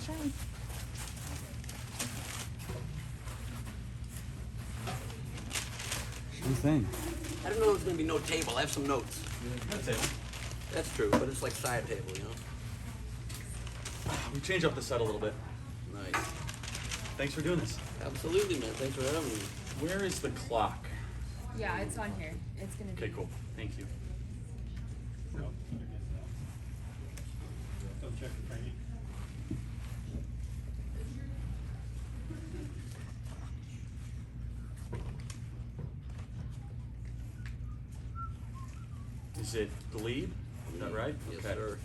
shine. Sure thing. I didn't know there was going to be no table. I have some notes. That's it. That's true, but it's like side table, you know? We changed up the set a little bit. Nice. Thanks for doing this. Absolutely, man. Thanks for having me. Where is the clock? Yeah, it's on here. It's gonna be. Okay, cool. Thank you. Go check the training. Is it Gleib? Is that right? Yes, Okay. sir.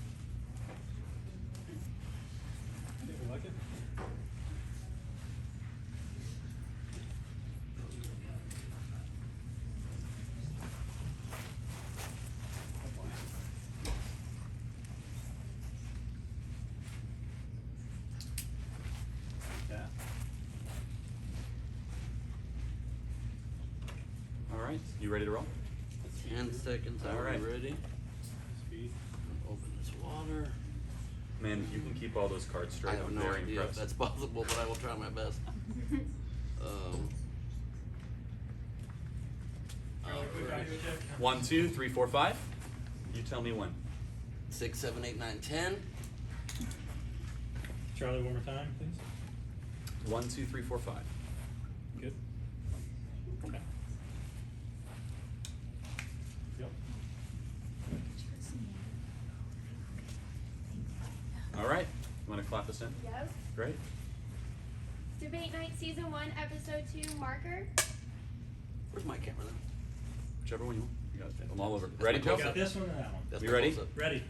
You like it? Yeah. All right. You ready to roll? 10 seconds. All right. Ready? Speed. Open this water. Man, if you can keep all those cards I straight, have I'm no very idea if impressed. that's possible, but I will try my best. Charlie, quick audio check. 1, 2, 3, 4, 5. You tell me when. 6, 7, 8, 9, 10. Charlie, one more time, please. 1, 2, 3, 4, 5. Good. Okay. Yep. All right. You want to clap us in? Yes. Great. Debate Night Season 1, Episode 2, Marker. Where's my camera then? Whichever one you want. You got it. I'm all over. Ready, my Joe? We got this one and that one. That's We my ready? close-up. Ready.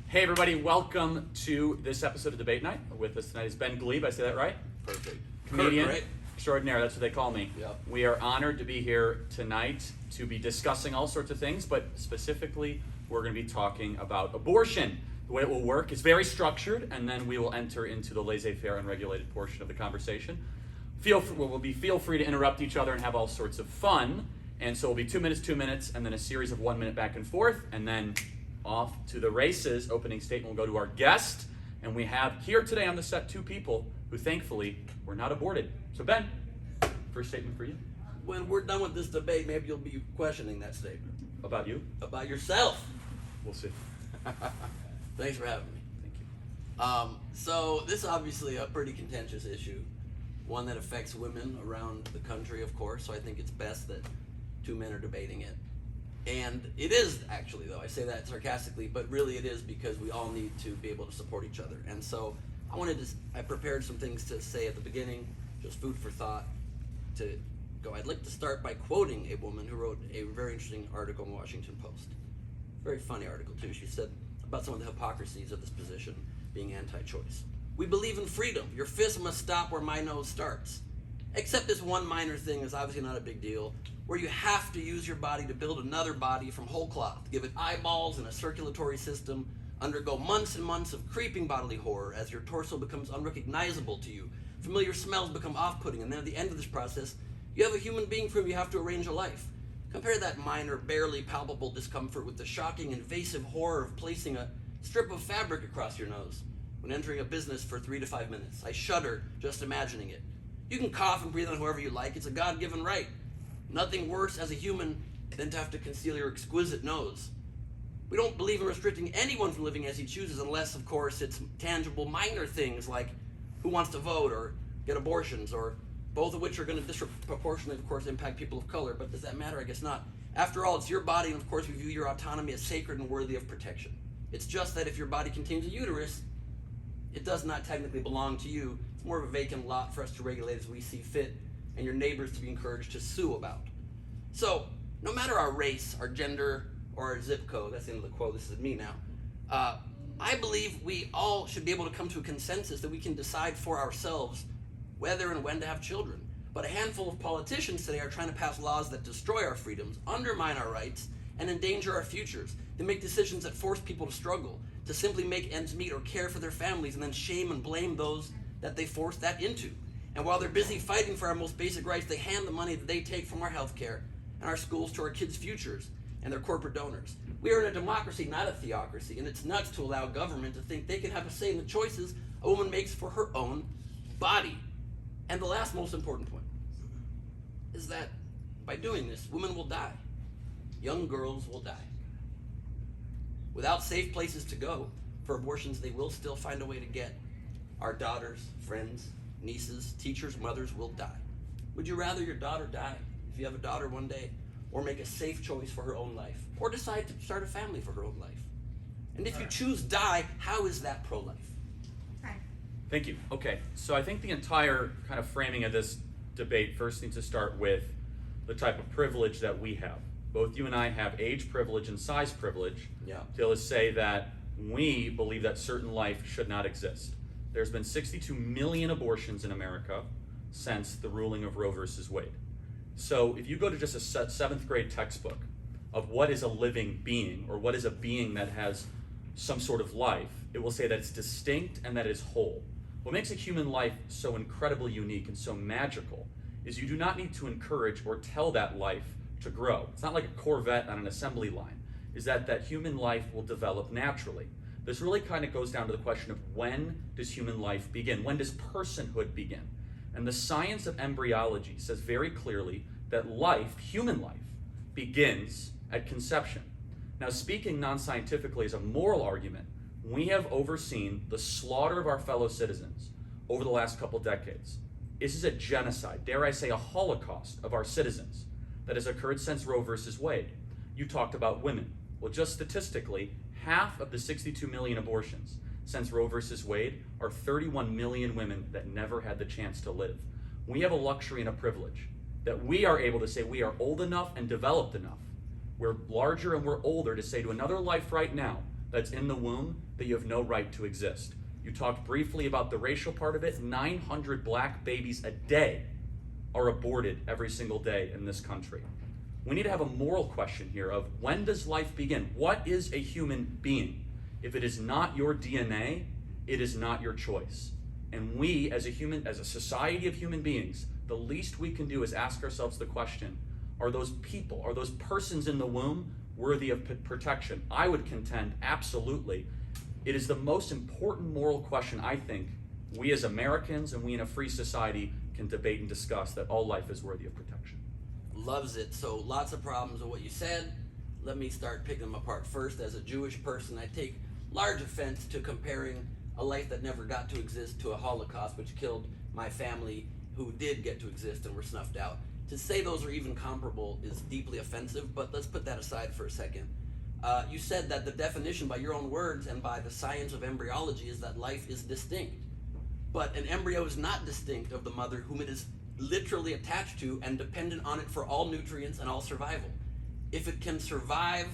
Hey, everybody. Welcome to this episode of Debate Night. With us tonight is Ben Gleib. I say that right? Perfect. Comedian Kirk, right? extraordinaire. That's what they call me. Yep. We are honored to be here tonight to be discussing all sorts of things, but specifically, we're going to be talking about abortion. The way it will work is very structured, and then we will enter into the laissez-faire, unregulated portion of the conversation. Feel free to interrupt each other and have all sorts of fun. And so it'll be 2 minutes, and then a series of 1 minute back and forth, and then off to the races. Opening statement will go to our guest, and we have here today on the set 2 people who thankfully were not aborted. So Ben, first statement for you. When we're done with this debate, maybe you'll be questioning that statement About you? about yourself. We'll see. Thanks for having me. Thank you. So this is obviously a pretty contentious issue, one that affects women around the country, of course. So I think it's best that 2 men are debating it. And it is actually, though, I say that sarcastically, but really it is because we all need to be able to support each other. And so I prepared some things to say at the beginning, just food for thought to go. I'd like to start by quoting a woman who wrote a very interesting article in the Washington Post. Very funny article, too. She said about some of the hypocrisies of this position being anti-choice. We believe in freedom. Your fist must stop where my nose starts. Except this one minor thing is obviously not a big deal, where you have to use your body to build another body from whole cloth, give it eyeballs and a circulatory system, undergo months and months of creeping bodily horror as your torso becomes unrecognizable to you. Familiar smells become off-putting, and then at the end of this process, you have a human being for whom you have to arrange a life. Compare that minor, barely palpable discomfort with the shocking, invasive horror of placing a strip of fabric across your nose when entering a business for 3 to 5 minutes. I shudder just imagining it. You can cough and breathe on whoever you like. It's a God-given right. Nothing worse as a human than to have to conceal your exquisite nose. We don't believe in restricting anyone from living as he chooses unless, of course, it's tangible minor things like who wants to vote or get abortions, or both of which are going to disproportionately, of course, impact people of color. But does that matter? I guess not. After all, it's your body, and of course we view your autonomy as sacred and worthy of protection. It's just that if your body contains a uterus, it does not technically belong to you. It's more of a vacant lot for us to regulate as we see fit, and your neighbors to be encouraged to sue about. So, no matter our race, our gender, or our zip code, that's the end of the quote, this is me now, I believe we all should be able to come to a consensus that we can decide for ourselves whether and when to have children. But a handful of politicians today are trying to pass laws that destroy our freedoms, undermine our rights, and endanger our futures. They make decisions that force people to struggle, to simply make ends meet or care for their families, and then shame and blame those that they force that into. And while they're busy fighting for our most basic rights, they hand the money that they take from our health care and our schools to our kids' futures and their corporate donors. We are in a democracy, not a theocracy, and it's nuts to allow government to think they can have a say in the choices a woman makes for her own body. And the last most important point is that by doing this, women will die. Young girls will die. Without safe places to go for abortions, they will still find a way to get. Our daughters, friends, nieces, teachers, mothers will die. Would you rather your daughter die, if you have a daughter one day, or make a safe choice for her own life, or decide to start a family for her own life? And if you choose die, how is that pro-life? Thank you. Okay, so I think the entire kind of framing of this debate first needs to start with the type of privilege that we have. Both you and I have age privilege and size privilege to say that we believe that certain life should not exist. There's been 62 million abortions in America since the ruling of Roe versus Wade. So if you go to just a 7th grade textbook of what is a living being, or what is a being that has some sort of life, it will say that it's distinct and that it is whole. What makes a human life so incredibly unique and so magical is you do not need to encourage or tell that life to grow. It's not like a Corvette on an assembly line. Is that human life will develop naturally. This really kind of goes down to the question of, when does human life begin? When does personhood begin? And the science of embryology says very clearly that life, human life, begins at conception. Now, speaking non-scientifically as a moral argument, we have overseen the slaughter of our fellow citizens over the last couple decades. This is a genocide, dare I say a holocaust of our citizens that has occurred since Roe versus Wade. You talked about women. Well, just statistically, half of the 62 million abortions since Roe versus Wade are 31 million women that never had the chance to live. We have a luxury and a privilege that we are able to say we are old enough and developed enough. We're larger and we're older to say to another life right now that's in the womb that you have no right to exist. You talked briefly about the racial part of it. 900 black babies a day are aborted every single day in this country. We need to have a moral question here of, when does life begin? What is a human being? If it is not your DNA, it is not your choice. And we, as a society of human beings, the least we can do is ask ourselves the question, are those people, are those persons in the womb worthy of protection? I would contend, absolutely. It is the most important moral question, I think, we as Americans and we in a free society can debate and discuss, that all life is worthy of protection. Loves it. So lots of problems with what you said. Let me start picking them apart. First, as a Jewish person, I take large offense to comparing a life that never got to exist to a Holocaust, which killed my family who did get to exist and were snuffed out. To say those are even comparable is deeply offensive, but let's put that aside for a second. You said that the definition, by your own words and by the science of embryology, is that life is distinct. But an embryo is not distinct of the mother whom it is literally attached to and dependent on it for all nutrients and all survival. If it can survive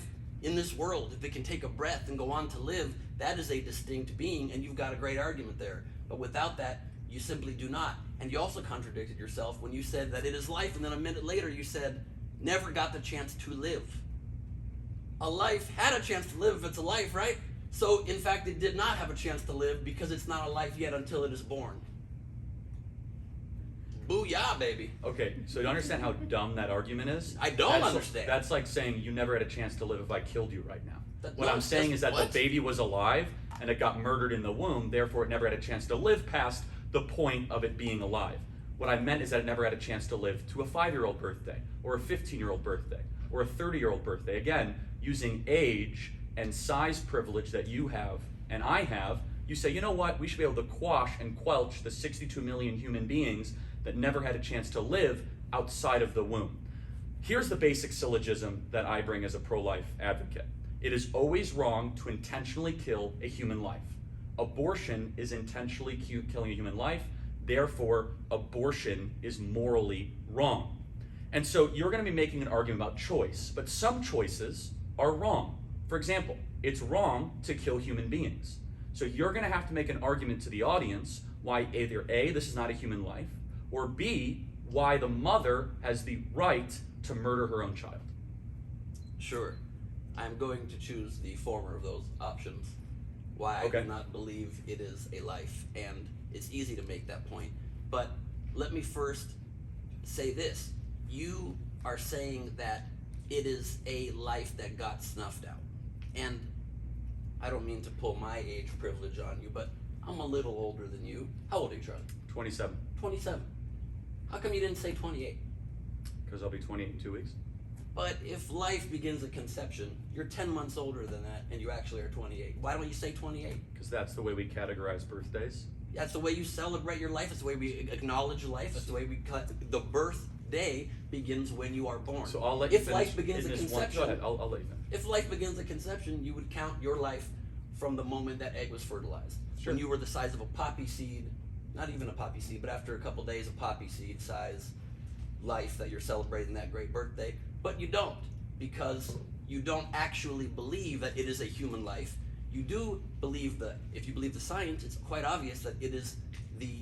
in this world, if it can take a breath and go on to live, that is a distinct being, and you've got a great argument there. But without that, you simply do not. And you also contradicted yourself when you said that it is life, and then a minute later you said, never got the chance to live. A life had a chance to live if it's a life, right? So, in fact, it did not have a chance to live because it's not a life yet until it is born. Booyah, baby. Okay, so you understand how dumb that argument is? I don't understand. That's like saying you never had a chance to live if I killed you right now. What no, I'm saying is that what? the baby was alive and it got murdered in the womb, therefore it never had a chance to live past the point of it being alive. What I meant is that it never had a chance to live to a 5-year-old birthday, or a 15-year-old birthday, or a 30-year-old birthday. Again, using age and size privilege that you have and I have, you say, you know what, we should be able to quash and quelch the 62 million human beings that never had a chance to live outside of the womb. Here's the basic syllogism that I bring as a pro-life advocate. It is always wrong to intentionally kill a human life. Abortion is intentionally killing a human life, therefore abortion is morally wrong. And so you're going to be making an argument about choice, but some choices are wrong. For example, it's wrong to kill human beings. So you're going to have to make an argument to the audience why either A, this is not a human life, or B, why the mother has the right to murder her own child. Sure. I'm going to choose the former of those options. Why I do not believe it is a life, and it's easy to make that point. But let me first say this. You are saying that it is a life that got snuffed out. And I don't mean to pull my age privilege on you, but I'm a little older than you. How old are you, Charlie? 27, 27. How come you didn't say 28? because I'll be 28 in 2 weeks. But if life begins at conception, you're 10 months older than that, and you actually are 28. Why don't you say 28? Because that's the way we categorize birthdays. That's the way you celebrate your life. It's the way we acknowledge life. It's the way we cut. The birthday begins when you are born. So I'll let you If finish life begins in at this one. conception, Go ahead, I'll let you finish. if life begins at conception, you would count your life from the moment that egg was fertilized. Sure. When you were the size of a poppy seed, not even a poppy seed, but after a couple days, a poppy seed size life that you're celebrating that great birthday. But you don't, because you don't actually believe that it is a human life. You do believe that, if you believe the science, it's quite obvious that it is the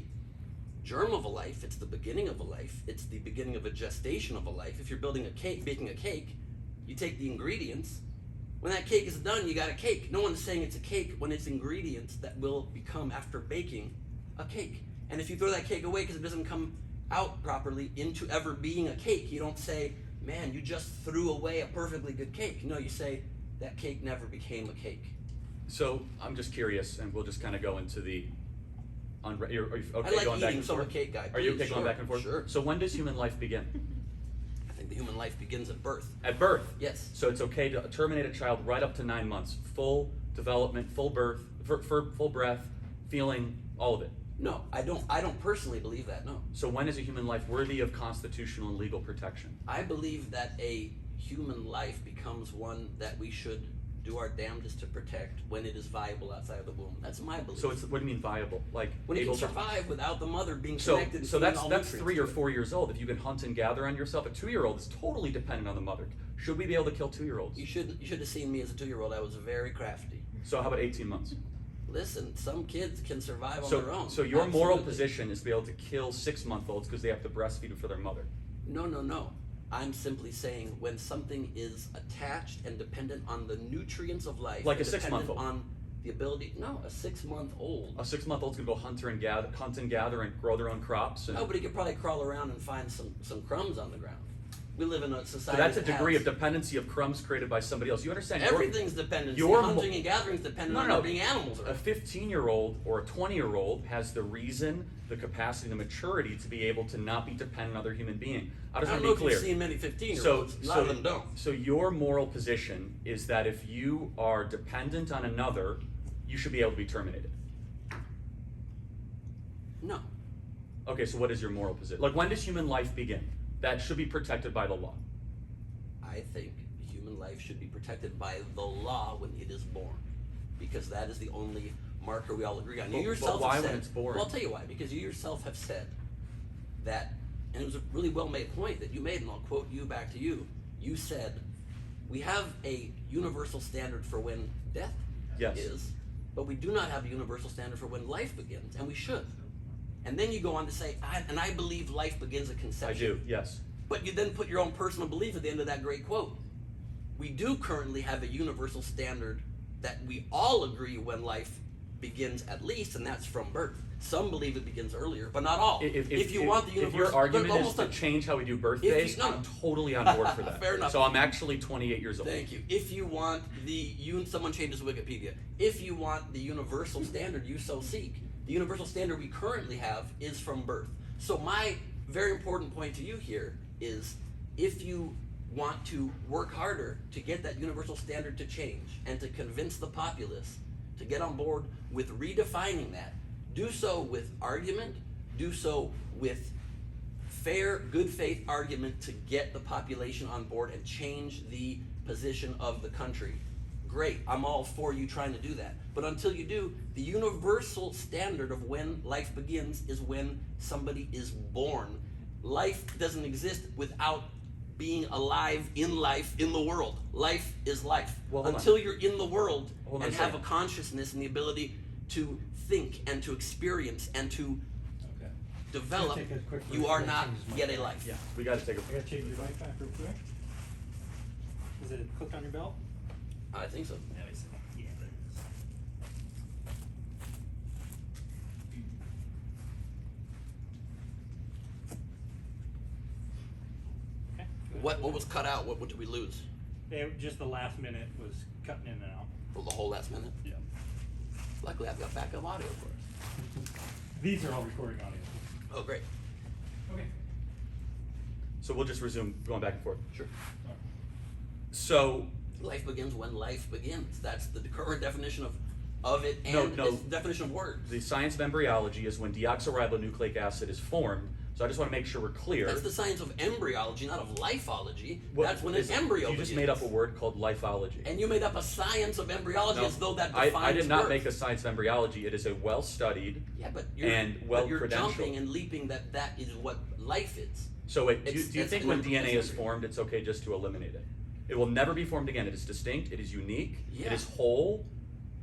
germ of a life, it's the beginning of a life, it's the beginning of a gestation of a life. If you're building a cake, baking a cake, you take the ingredients. When that cake is done, you got a cake. No one's saying it's a cake when it's ingredients that will become, after baking, a cake. And if you throw that cake away because it doesn't come out properly into ever being a cake, you don't say, man, you just threw away a perfectly good cake. No, you say, that cake never became a cake. So I'm just curious, and we'll just kind of go into the. Are you okay I like going back eating, and so I'm a forth? cake guy. Are you Please, okay going sure, back and forth? Sure. So when does human life begin? I think the human life begins at birth. At birth. Yes. So it's okay to terminate a child right up to 9 months, full development, full birth, full breath, feeling, all of it. No, I don't personally believe that, no. So when is a human life worthy of constitutional and legal protection? I believe that a human life becomes one that we should do our damnedest to protect when it is viable outside of the womb. That's my belief. So it's, what do you mean viable? Like when it able can to survive without the mother being So connected. so to that's all that's nutrients 3 or to it. 4 years old. If you can hunt and gather on yourself, a 2-year-old is totally dependent on the mother. Should we be able to kill 2-year-olds? You should have seen me as a 2-year-old. I was very crafty. So how about 18 months? Listen, some kids can survive on So their own. so your moral Absolutely. position is to be able to kill 6-month-olds because they have to breastfeed for their mother. No. I'm simply saying when something is attached and dependent on the nutrients of life, Like and a dependent 6-month-old. on the ability. No, a 6-month-old. A 6-month-old's gonna go hunt and gather and grow their own crops. And Nobody could probably crawl around and find some crumbs on the ground. We live in a so society. that's a that degree has- of dependency of crumbs created by somebody else. You understand? Everything's dependent. your mo- Hunting and gathering is dependent No, on no. there being animals A around. 15-year-old or a 20-year-old has the reason, the capacity, the maturity to be able to not be dependent on another human being. I I just don't want know to if be you've clear. seen many 15-year-olds. A lot of them don't. So your moral position is that if you are dependent on another, you should be able to be terminated. No. Okay, so what is your moral position? Like, when does human life begin? That should be protected by the law. I think human life should be protected by the law when it is born, because that is the only marker we all agree on. You But yourself why have when said, it's born? Well, I'll tell you why. Because you yourself have said that, and it was a really well-made point that you made, and I'll quote you back to you. You said, we have a universal standard for when death Yes. is, but we do not have a universal standard for when life begins, and we should. And then you go on to say, I believe life begins at I conception. do, yes. But you then put your own personal belief at the end of that great quote. We do currently have a universal standard that we all agree when life begins at least, and that's from birth. Some believe it begins earlier, but not all. If you want the universal, if your argument is almost to done. change how we do birthdays, no. I'm totally on board for that. Fair enough. So I'm actually 28 years old. Thank you. If you want someone changes Wikipedia. If you want the universal standard you so seek, the universal standard we currently have is from birth. So my very important point to you here is, if you want to work harder to get that universal standard to change and to convince the populace to get on board with redefining that, do so with argument, do so with fair, good faith argument to get the population on board and change the position of the country. Great, I'm all for you trying to do that. But until you do, the universal standard of when life begins is when somebody is born. Life doesn't exist without being alive in the world. Life is life. Well, hold on. Until you're in the world Hold on and a have a second. consciousness and the ability to think and to experience and to Okay. develop, Take a quick you break. are We'll not change this yet mic. a life. Yeah, we got to take a I gotta change your mic back real quick. Is it clicked on your belt? I think so. Yeah, there it is. Okay. good. What was cut out? What did we lose? Just the last minute was cutting in and out. For the whole last minute? Yeah. Luckily, I've got backup audio for us. These are all recording audio. Oh, great. Okay. So we'll just resume going back and forth. Sure. So, Life begins when life begins. That's the current definition of it and No. its definition of words. the science of embryology is when deoxyribonucleic acid is formed. So I just want to make sure we're clear. That's the science of embryology, not of lifeology. What That's when is- an embryo You just begins. made up a word called lifeology. And you made up a science of embryology No, as though that defines I did not birth. make a science of embryology. It is a well-studied. Yeah, but you're, and but you're well-credentialed. jumping and leaping that is what life is. So wait, do It's- you it's think an when embryo- DNA it's is embryo. formed, it's okay just to eliminate it? It will never be formed again. It is distinct. It is unique. Yeah. It is whole.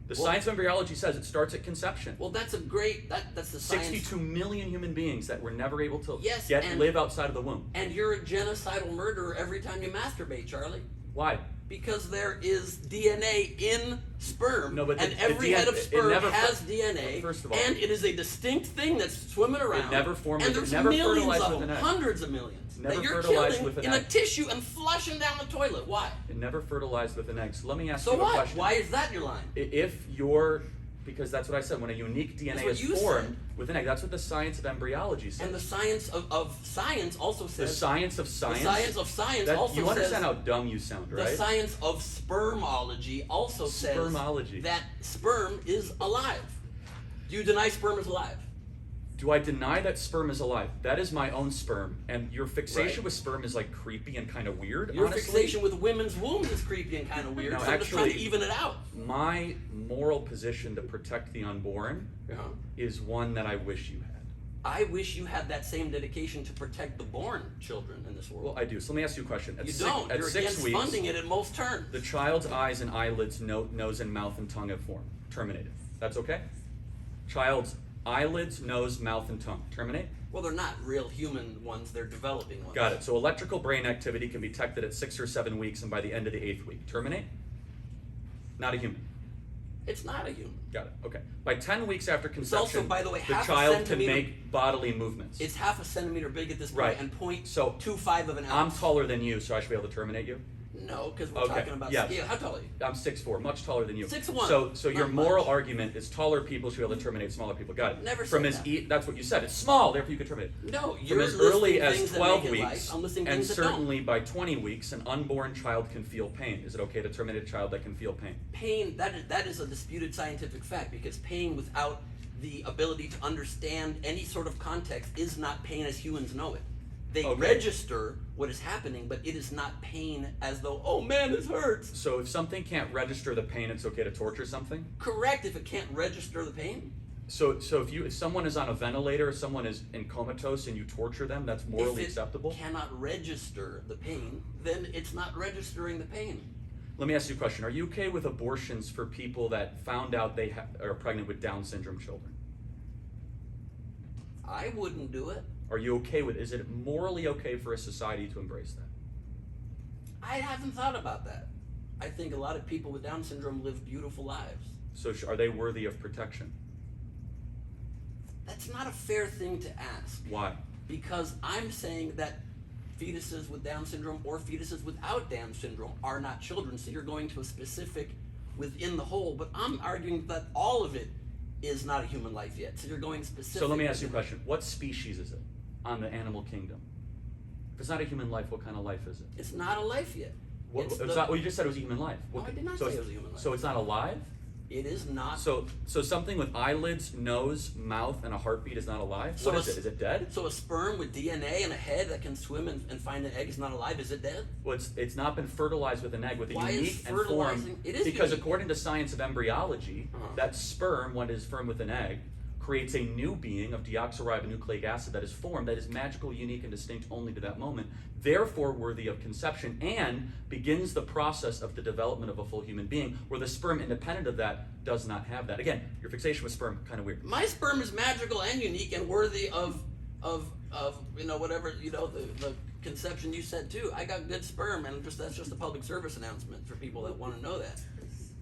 The Well- science of embryology says it starts at conception. Well, that's a great that's the science. 62 million human beings that were never able to Yes, yet and- live outside of the womb. And you're a genocidal murderer every time you masturbate, Charlie. Why? Because there is DNA in sperm, No, but and the every DNA head of it sperm never has fo- DNA, First of all- and it is a distinct thing that's swimming around. never formed- and it there's never millions fertilized of with them, an egg. hundreds of millions Never that you're fertilized killing with an in a egg. tissue and flushing down the toilet. Why? It never fertilized with an egg. So let me ask So you a what? question. Why is that your line? If you're, because that's what I said, when a unique DNA That's what is you formed said. with an egg, that's what the science of embryology says. And the science of science also the says science of science. The science of science that, also you understand says how dumb you sound, right? the science of spermology also says Spermology. that sperm is alive. Do you deny sperm is alive? Do I deny that sperm is alive? That is my own sperm, and your fixation Right. with sperm is like creepy and kind of weird. Your honestly. fixation with women's wombs is creepy and kind of weird. No, so I'm just trying to actually- even it out. My moral position to protect the unborn Uh-huh. is one that I wish you had. I wish you had that same dedication to protect the born children in this world. Well, I do. So let me ask you a question. At you six, don't. At You're 6 against weeks, funding it at most turns. the child's eyes and eyelids, nose and mouth and tongue have formed. Terminated. That's okay? Child's eyelids, nose, mouth, and tongue. Terminate? Well, they're not real human ones. They're developing ones. Got it. So electrical brain activity can be detected at 6 or 7 weeks and by the end of the 8th week. Terminate? Not a human. It's not a human. Got it. Okay. By 10 weeks after also, conception, by the way, the half a child can centimeter- make bodily movements. It's half a centimeter big at this point Right. and So, 0.25 of an I'm ounce. taller than you, so I should be able to terminate you? No, because we're Okay, talking about yes. scale. How tall are you? I'm 6'4", much taller than you. 6'1", So your not moral much. argument is taller people should be able to terminate smaller people. Got it. Never From said as that. that's what you said. It's small, therefore you could terminate. No, From you're as early listing as things that 12 make it weeks, life. I'm listing and things that certainly by 20 weeks, an unborn child can feel pain. Is it okay to terminate a child that can feel pain? Pain, that is a disputed scientific fact, because pain without the ability to understand any sort of context is not pain as humans know it. They Okay. register what is happening, but it is not pain as though, oh man, this hurts. So if something can't register the pain, it's okay to torture something? Correct, if it can't register the pain. So if someone is on a ventilator, if someone is in comatose and you torture them, that's morally if it acceptable? cannot register the pain, then it's not registering the pain. Let me ask you a question. Are you okay with abortions for people that found out they are pregnant with Down syndrome children? I wouldn't do it. Are you okay with, is it morally okay for a society to embrace that? I haven't thought about that. I think a lot of people with Down syndrome live beautiful lives. So are they worthy of protection? That's not a fair thing to ask. Why? Because I'm saying that fetuses with Down syndrome or fetuses without Down syndrome are not children. So you're going to a specific within the whole, but I'm arguing that all of it is not a human life yet. So you're going specific. So let me ask you a question. What species is it on the animal kingdom? If it's not a human life, what kind of life is it? It's not a life yet. It's the- not, well, you just said it was a human life. No, I did not so say it it's- was a human life. So it's not alive? It is not. So something with eyelids, nose, mouth, and a heartbeat is not alive? So What is it's- it? Is it dead? So a sperm with DNA and a head that can swim and find an egg is not alive. Is it dead? Well, it's not been fertilized with an egg with a Why is unique and fertilizing- formed. it is because unique. according to science of embryology, Uh-huh. that sperm, when it is formed with an egg, creates a new being of deoxyribonucleic acid that is formed, that is magical, unique, and distinct only to that moment, therefore worthy of conception, and begins the process of the development of a full human being, where the sperm, independent of that, does not have that. Again, your fixation with sperm, kind of weird. My sperm is magical and unique and worthy of whatever the conception you said too. I got good sperm, and that's just a public service announcement for people that want to know that.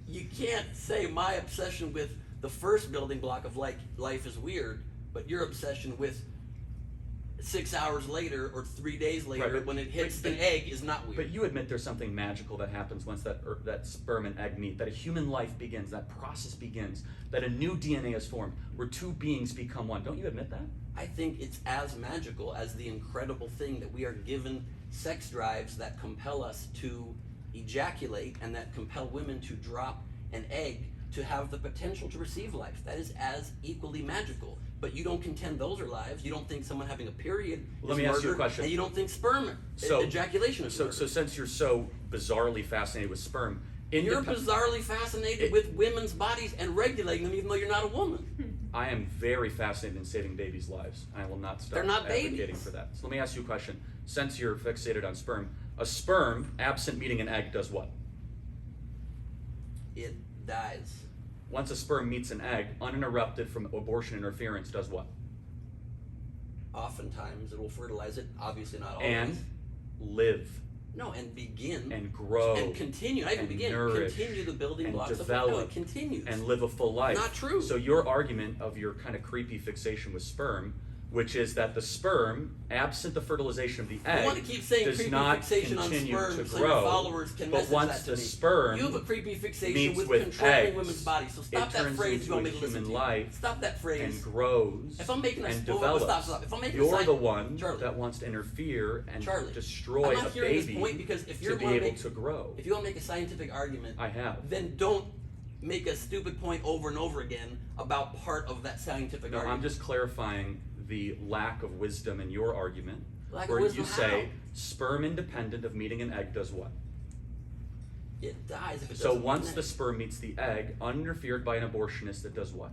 You can't say my obsession with the first building block of life is weird, but your obsession with 6 hours later or 3 days later Right, when it hits but- an egg is not weird. But you admit there's something magical that happens once that sperm and egg meet, that a human life begins, that process begins, that a new DNA is formed, where two beings become one. Don't you admit that? I think it's as magical as the incredible thing that we are given sex drives that compel us to ejaculate and that compel women to drop an egg to have the potential to receive life. That is as equally magical. But you don't contend those are lives. You don't think someone having a period Let is me ask you a murder, question. and you don't think sperm ejaculation is murder. So since you're so bizarrely fascinated with sperm, You're bizarrely fascinated with women's bodies and regulating them even though you're not a woman. I am very fascinated in saving babies' lives. I will not stop They're not advocating babies. for that. So let me ask you a question. Since you're fixated on sperm, a sperm, absent meeting an egg, does what? It dies. Once a sperm meets an egg, uninterrupted from abortion interference, does what? Oftentimes it will fertilize it, obviously not always. And live. No, and begin And grow. and continue. Not even and begin. nourish Continue the building and blocks develop of no, it continues. and live a full life. Not true. So your argument of your kind of creepy fixation with sperm, which is that the sperm, absent the fertilization of the egg, You want to keep saying does creepy not fixation on continue sperm to so grow. your followers can but message once that to the me. sperm You have a creepy fixation meets with with controlling eggs, women's bodies. So it stop that turns phrase into you want a me to listen human to. life Stop that phrase. and grows If I'm making a and well, develops. stop. If I'm making a You're sign, the one Charlie, that wants to interfere and Charlie, destroy I'm not a hearing this baby point because if to you're be wanna able make- to grow. If you want to make a scientific argument, I have. then don't make a stupid point over and over again about part of that scientific No, argument. I'm just clarifying the lack of wisdom in your argument, Lack of where wisdom you say how? sperm independent of meeting an egg does what? It dies if it So doesn't once the connect. sperm meets the egg, uninterfered by an abortionist, it does what?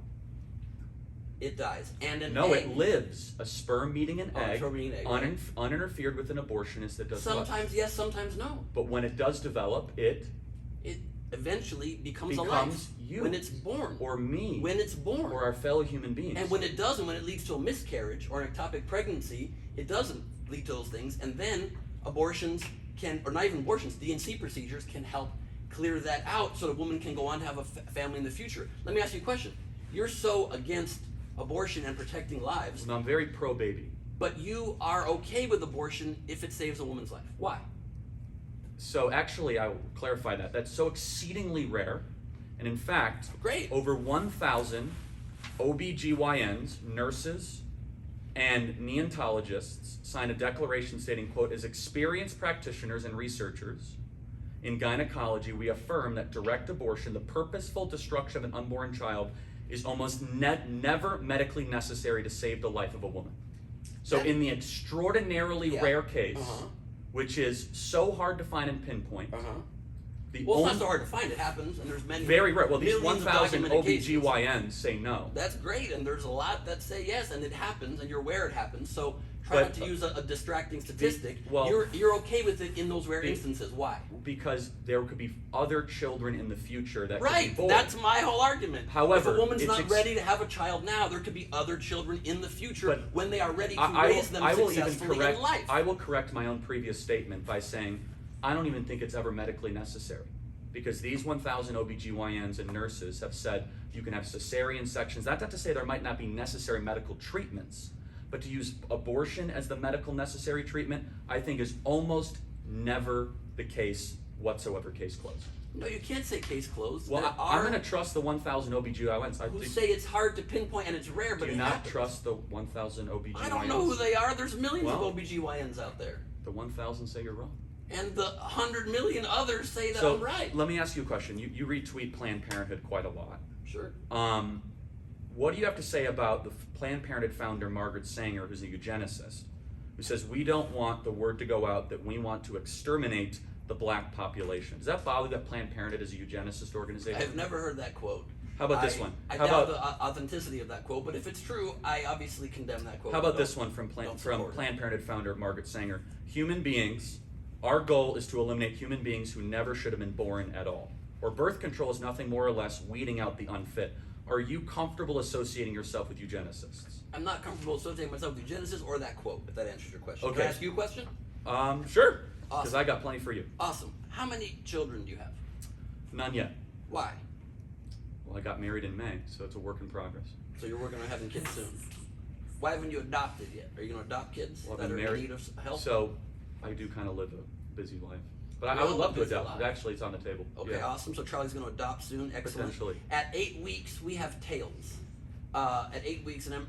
It dies. And an No, egg, it lives. A sperm meeting an Oh, egg, sperm meeting an egg, right. uninterfered with an abortionist, it does what? sometimes yes, sometimes no. But when it does develop, it It eventually becomes alive. becomes you, when it's born. or me, When it's born. or our fellow human beings. And when it doesn't, when it leads to a miscarriage or an ectopic pregnancy, it doesn't lead to those things. And then abortions can, or not even abortions, DNC procedures can help clear that out so the woman can go on to have a family in the future. Let me ask you a question. You're so against abortion and protecting lives, No, I'm very pro-baby. but you are okay with abortion if it saves a woman's life. Why? So actually, I will clarify that. That's so exceedingly rare. And in fact, Great. over 1,000 OBGYNs, nurses, and neonatologists signed a declaration stating, quote, as experienced practitioners and researchers in gynecology, we affirm that direct abortion, the purposeful destruction of an unborn child, is almost never medically necessary to save the life of a woman. So That- in the extraordinarily Yeah. rare case, Uh-huh. which is so hard to find and pinpoint, Uh-huh. the Well, it's only not so hard to find. It happens, and there's many. very rare. Well, these millions of 1,000 documented cases. OBGYNs say no. That's great, and there's a lot that say yes, and it happens, and you're aware it happens. So try But, not to use a distracting statistic. well- you're okay with it in those rare the- instances. Why? Because there could be other children in the future that could be Right. born. That's my whole argument. However, if a woman's it's not ready to have a child now, there could be other children in the future But when they are ready to I raise them will even successfully correct. in life. I will correct my own previous statement by saying I don't even think it's ever medically necessary, because these 1,000 OBGYNs and nurses have said you can have cesarean sections. That's not to say there might not be necessary medical treatments, but to use abortion as the medical necessary treatment, I think is almost never the case whatsoever. Case closed. No, you can't say case closed. Well, There I'm are going to trust the 1,000 OBGYNs. who say it's hard to pinpoint and it's rare, Do but you it not happens. trust the 1,000 OBGYNs? I don't know who they are. There's millions Well- of OBGYNs out there. The 1,000 say you're wrong. And the 100 million others say that So I'm right. let me ask you a question. You retweet Planned Parenthood quite a lot. Sure. What do you have to say about the Planned Parenthood founder Margaret Sanger, who's a eugenicist, who says we don't want the word to go out that we want to exterminate the black population? Does that bother that Planned Parenthood is a eugenicist organization? I've never heard that quote. How about this one? I How doubt about the authenticity of that quote, but if it's true, I obviously condemn that quote. how about Don't- this one from don't support it. Planned Parenthood founder Margaret Sanger? Human beings, our goal is to eliminate human beings who never should have been born at all. Or birth control is nothing more or less weeding out the unfit. Are you comfortable associating yourself with eugenicists? I'm not comfortable associating myself with Genesis or that quote, if that answers your question. Can Okay. I ask you a question? Sure. Because Awesome. I got plenty for you. Awesome. How many children do you have? None yet. Why? Well, I got married in May, so it's a work in progress. So you're working on having kids soon. Why haven't you adopted yet? Are you going to adopt kids Well, I've that been are in married, need of help? so I do kind of live a busy life. But I Well, would love to busy adopt. life. Actually, it's on the table. Okay, Yeah. awesome. So Charlie's going to adopt soon. Excellent. Potentially. At 8 weeks, we have tails. At 8 weeks, an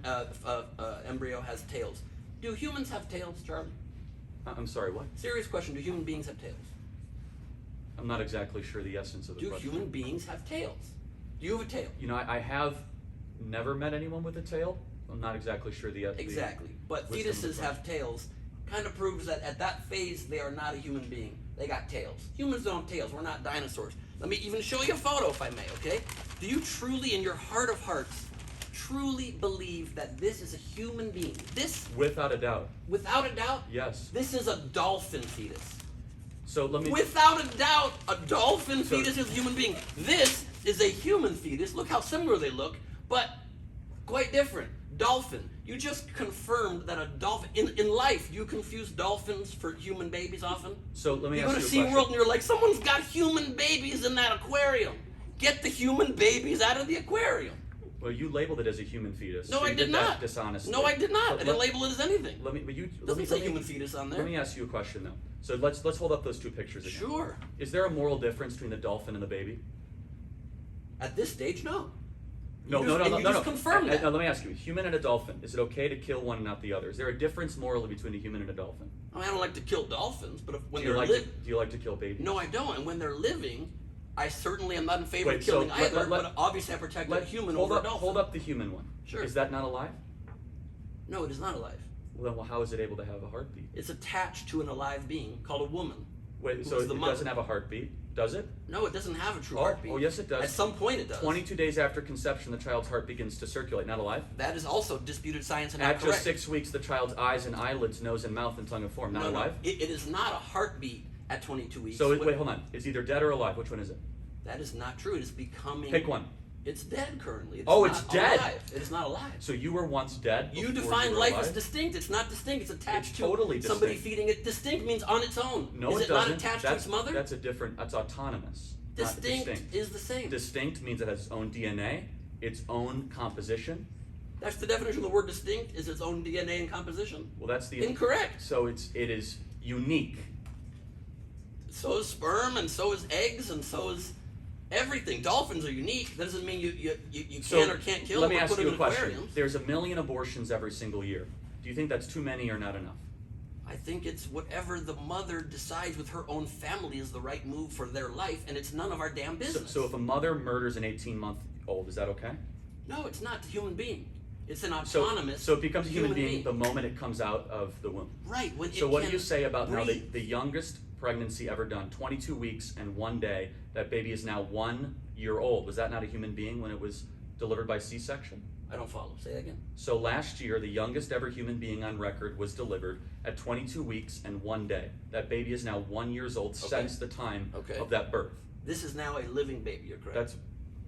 embryo has tails. Do humans have tails, Charlie? I'm sorry, what? Serious question. Do human beings have tails? I'm not exactly sure the essence of the Do question. human beings have tails? Do you have a tail? You know, I have never met anyone with a tail. I'm not exactly sure the Exactly. But wisdom of the fetuses have question. tails. Kind of proves that at that phase, they are not a human being. They got tails. Humans don't have tails. We're not dinosaurs. Let me even show you a photo, if I may, okay? Do you truly, in your heart of hearts, truly believe that this is a human being? This, Without a doubt. without a doubt, Yes. this is a dolphin fetus. So let me. Without a doubt, a dolphin So- fetus is a human being. This is a human fetus. Look how similar they look, but quite different. Dolphin. You just confirmed that a dolphin, in life, do you confuse dolphins for human babies often? So let me You ask go to you a SeaWorld question. and you're like, someone's got human babies in that aquarium. Get the human babies out of the aquarium. Well, you labeled it as a human fetus. No, so I you did that not. Dishonestly. No, I did not. I But didn't let- label it as anything. Let me. But you. It Let doesn't me, say let me- human fetus on there. Let me ask you a question though. So let's hold up those two pictures again. Sure. Is there a moral difference between the dolphin and the baby? At this stage, no. No, You no, just- no, and no, you no. just confirmed that. Now, let me ask you: human and a dolphin. Is it okay to kill one and not the other? Is there a difference morally between a human and a dolphin? I don't like to kill dolphins, but when Do you they're like living, do you like to kill babies? no, I don't. And when they're living, I certainly am not in favor Wait, of so killing let- either. let- but obviously, I protect a human hold over up, a dolphin. hold up the human one. Sure. Is that not alive? No, it is not alive. Well, then, how is it able to have a heartbeat? It's attached to an alive being called a woman. Wait, Who so is it the mother? doesn't have a heartbeat, does it? No, it doesn't have a true Oh, heartbeat. oh, yes, it does. At some point, it does. 22 days after conception, the child's heart begins to circulate. Not alive? That is also disputed science and not At correct. just 6 weeks, the child's eyes and eyelids, nose and mouth and tongue have formed. Not no, alive? no. It is not a heartbeat at 22 weeks. So wait, hold on. It's either dead or alive. Which one is it? That is not true. It is becoming. Pick one. It's dead currently. Oh, not it's dead. Alive. It is not alive. So you were once dead. You before define were life alive? as distinct. It's not distinct. It's attached It's to totally somebody distinct. feeding it. Distinct means on its own. No, is it it doesn't. not attached That's, to its mother? That's a different. That's autonomous. Not distinct distinct. is the same. Distinct means it has its own DNA, its own composition. That's the definition of the word distinct. Is its own DNA and composition. Well, that's the Incorrect. So it is unique. So is sperm, and so is eggs, and so is everything. Dolphins are unique. That doesn't mean you So can or can't kill let them me or ask put you them a in question. aquariums. There's 1 million abortions every single year. Do you think that's too many or not enough? I think it's whatever the mother decides with her own family is the right move for their life, and it's none of our damn business. So if a mother murders an 18-month-old, is that okay? No, it's not a human being. It's an So, autonomous. so it becomes a human being the moment it comes out of the womb. Right. When So it what do can you say about now breathe. the youngest pregnancy ever done, 22 weeks and 1 day, that baby is now 1 year old. Was that not a human being when it was delivered by C-section? I don't follow. Say that again. So last year, the youngest ever human being on record was delivered at 22 weeks and 1 day. That baby is now 1 year old since the time Okay. of that birth. This is now a living baby. You're correct. That's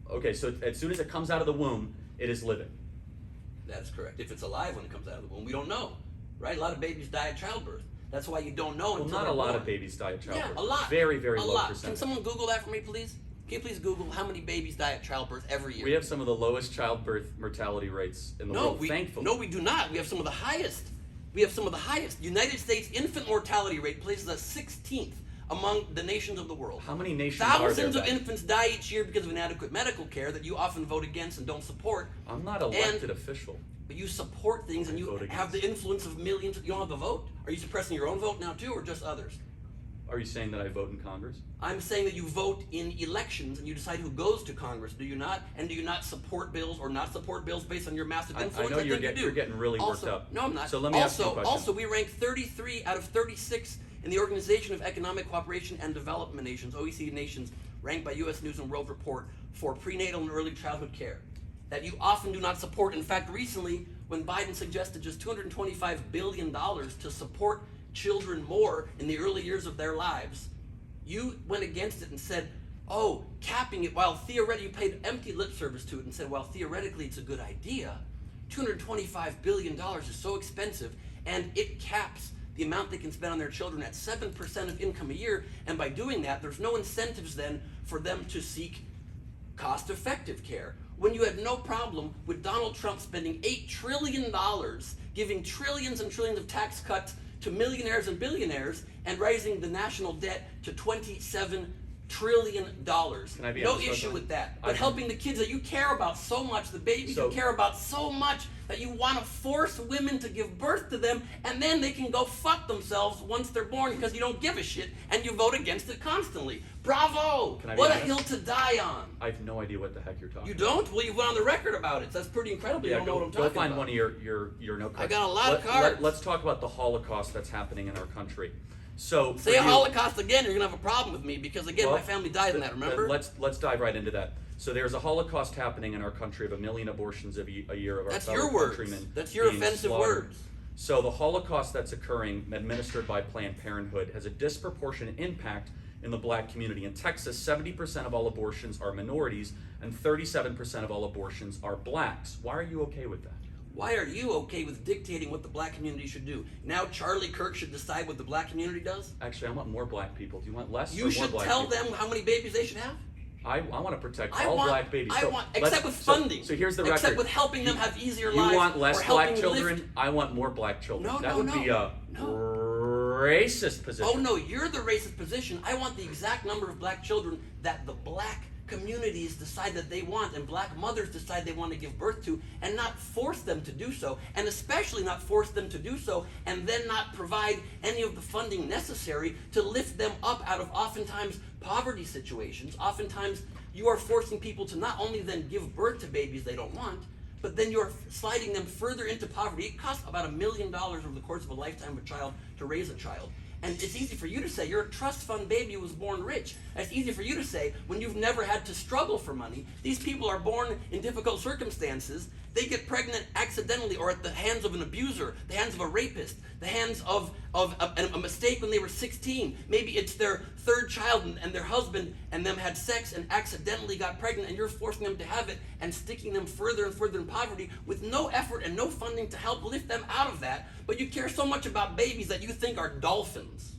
okay. So as soon as it comes out of the womb, it is living. That is correct. If it's alive when it comes out of the womb, we don't know, right? A lot of babies die at childbirth. That's why you don't know Well, until not a they're lot born. of babies die at childbirth. Yeah, a lot. Very, very a low lot. percentage. Can someone Google that for me, please? Can you please Google how many babies die at childbirth every year? We have some of the lowest childbirth mortality rates in the world, thankfully. No, we do not. We have some of the highest. We have some of the highest. United States infant mortality rate places us 16th among the nations of the world. How many nations are there? Thousands of then? infants die each year because of inadequate medical care that you often vote against and don't support. I'm not an elected official. But you support things and I you vote have the influence of millions. You don't have the vote? Are you suppressing your own vote now too, or just others? Are you saying that I vote in Congress? I'm saying that you vote in elections and you decide who goes to Congress. Do you not? And do you not support bills or not support bills based on your massive I influence? know you're think you do. you're getting really Also- worked up. No, I'm not. So let me ask you a question. Also, we rank 33 out of 36 in the Organization of Economic Cooperation and Development Nations, OECD nations, ranked by U.S. News and World Report for prenatal and early childhood care. That you often do not support. In fact, recently, when Biden suggested just $225 billion to support children more in the early years of their lives, you went against it and said, oh, capping it while theoretically, you paid empty lip service to it and said, well, theoretically it's a good idea. $225 billion is so expensive, and it caps the amount they can spend on their children at 7% of income a year, and by doing that, there's no incentives then for them to seek cost-effective care. when you had no problem with Donald Trump spending $8 trillion, giving trillions and trillions of tax cuts to millionaires and billionaires, and raising the national debt to $27 trillion. Can I be No honest issue with with that. I But can- helping the kids that you care about so much, the babies So- you care about so much, that you want to force women to give birth to them, and then they can go fuck themselves once they're born because you don't give a shit and you vote against it constantly. Bravo! Can I be What a honest? hill to die on. I have no idea what the heck you're talking You about. don't? Well, you went on the record about it. That's pretty incredible. You Yeah, don't know what I'm go talking find about. one of your note cards. I got a lot of cards. Let's talk about the Holocaust that's happening in our country. So Say a Holocaust again, you're gonna have a problem with me because again, Well, my family died in that. Remember? Let's dive right into that. So there's a Holocaust happening in our country of 1 million abortions a year of our That's fellow your words. countrymen. That's your being offensive slaughtered. words. So the Holocaust that's occurring, administered by Planned Parenthood, has a disproportionate impact in the black community. In Texas, 70% of all abortions are minorities, and 37% of all abortions are blacks. Why are you okay with that? Why are you okay with dictating what the black community should do? Now Charlie Kirk should decide what the black community does? Actually, I want more black people. Do you want less or You more should black tell people? them how many babies they should have? I want to protect I all want, black babies. I So want, let's- except with so- funding. So here's the record. Except with helping them have easier You lives. want less or black helping children? lift- I want more black children. No, that no, would no. be a racist position. Oh no, you're the racist position. I want the exact number of black children that the black communities decide that they want and black mothers decide they want to give birth to, and not force them to do so, and especially not force them to do so and then not provide any of the funding necessary to lift them up out of oftentimes poverty situations. Oftentimes you are forcing people to not only then give birth to babies they don't want, but then you're sliding them further into poverty. It costs about $1 million over the course of a lifetime of a child to raise a child. And it's easy for you to say you're a trust fund baby who was born rich. It's easy for you to say when you've never had to struggle for money. These people are born in difficult circumstances. They get pregnant accidentally or at the hands of an abuser, the hands of a rapist, the hands of a mistake when they were 16. Maybe it's their third child and their husband and them had sex and accidentally got pregnant, and you're forcing them to have it and sticking them further and further in poverty with no effort and no funding to help lift them out of that. But you care so much about babies that you think are dolphins.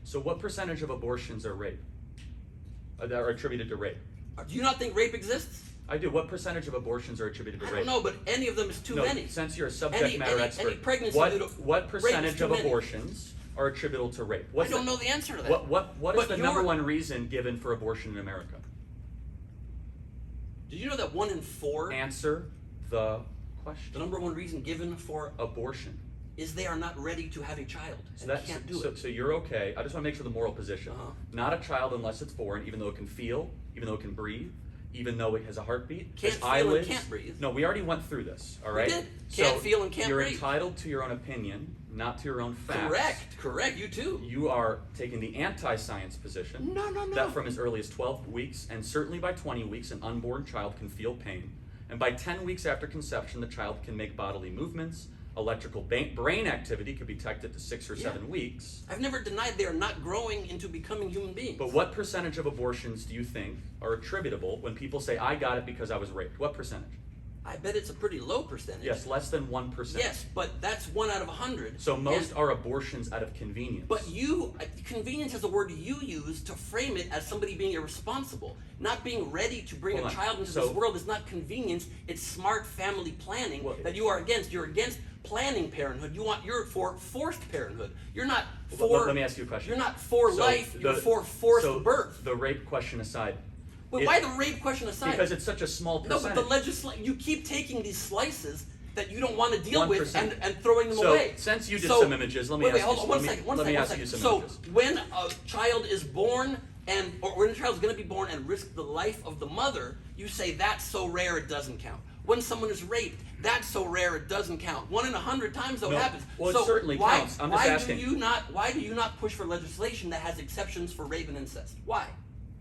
So what percentage of abortions are rape? That are attributed to rape? Do you not think rape exists? I do. What percentage of abortions are attributed to I rape? don't know, but any of them is too No, many. since you're a subject matter expert, any pregnancy what due to what rape is percentage too of many. abortions are attributable to rape? I don't know the answer to that. What is But the number you're- one reason given for abortion in America? Did you know that 1 in 4, Answer the the question. number one reason given for Abortion. is they are not ready to have a child So and can't do it. So you're okay. I just want to make sure the moral position. Uh-huh. Not a child unless it's born, even though it can feel, even though it can breathe, even though it has a heartbeat, Can't has feel and eyelids. can't breathe. No, we already went through this. All right. did. Can't So feel and can't you're breathe. entitled to your own opinion, not to your own facts. Correct. You too. You are taking the anti-science position. No. That from as early as 12 weeks and certainly by 20 weeks, an unborn child can feel pain. And by 10 weeks after conception, the child can make bodily movements. Electrical brain activity could be detected to 6 or 7 weeks. I've never denied they are not growing into becoming human beings. But what percentage of abortions do you think are attributable when people say, I got it because I was raped? What percentage? I bet it's a pretty low percentage. Yes, less than 1%. Yes, but that's 1 out of 100. So most And- are abortions out of convenience. But convenience is a word you use to frame it as somebody being irresponsible. Not being ready to bring Hold a on. child into So- this world is not convenience, it's smart family planning Well, that you are against. You're against planning parenthood. You're for forced parenthood. You're not for Let me ask you a question. You're not for So life, you're for forced so birth. The rape question aside. But why the rape question aside? Because it's such a small No, percentage. but the you keep taking these slices that you don't want to deal with 1%. and throwing them So, away. since you did some images, let me ask you hold on, some- one let me- second, one let me second, ask one you second. some So images. when a child is born or when a child is going to be born and risk the life of the mother, you say that's so rare it doesn't count. When someone is raped, that's so rare it doesn't count. 1 in 100 times though No. it happens. Well, it so certainly why, counts. I'm just why asking. Why do you not push for legislation that has exceptions for rape and incest? Why?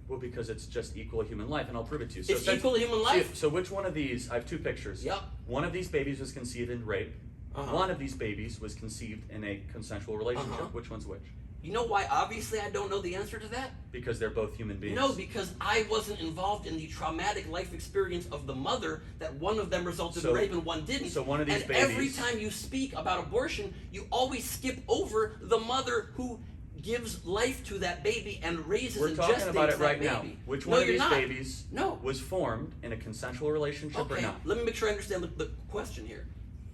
Well, because it's just equal to human life, and I'll prove it to you. It's equal to human life? So which one of these, I have 2 pictures. Yep. One of these babies was conceived in rape. Uh-huh. One of these babies was conceived in a consensual relationship. Uh-huh. Which one's which? You know why obviously I don't know the answer to that? Because they're both human beings. No, because I wasn't involved in the traumatic life experience of the mother that one of them resulted So- in rape and one didn't. so one of these and every babies- time you speak about abortion, you always skip over the mother who gives life to that baby and raises We're and talking gestates about it that right baby. now. Which No, one of you're these not. babies No. was formed in a consensual relationship or Okay, not? let me make sure I understand the question here.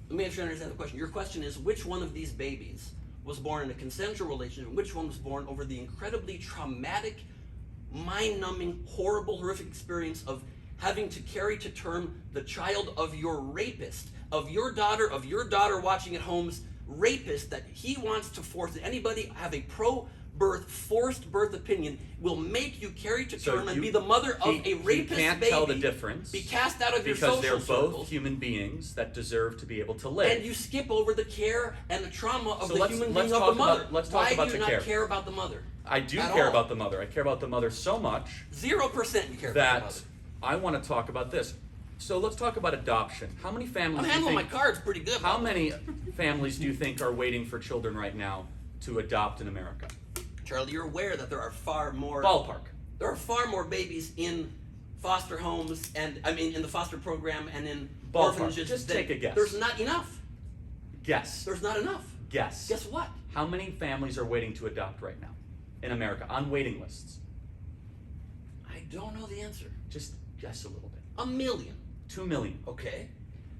Let me make sure I understand the question. Your question is, which one of these babies was born in a consensual relationship and which one was born over the incredibly traumatic, mind-numbing, horrible, horrific experience of having to carry to term the child of your rapist, of your daughter watching at home's rapist that he wants to force, that anybody have a pro-birth, forced birth opinion will make you carry to term and be the mother of a rapist can't baby, tell the difference be cast out of your because social they're both circles, human beings that deserve to be able to live. and you skip over the care and the trauma of So the let's- human let's being of talk the mother. about- let's talk Why about do the you care. not care about the mother? I do At care all. about the mother. I care about the mother so much 0% you care about the mother. that I want to talk about this. So let's talk about adoption. How many families I'm do you handling my think, cards pretty good. how many families do you think are waiting for children right now to adopt in America? Charlie, you're aware that there are far more Ballpark. There are far more babies in foster homes and in the foster program and in Ballpark. orphanages. Just than- take a guess. There's not enough. Guess. There's not enough. Guess. Guess what? How many families are waiting to adopt right now in America on waiting lists? I don't know the answer. Just guess a little bit. 1 million. 2 million. Okay.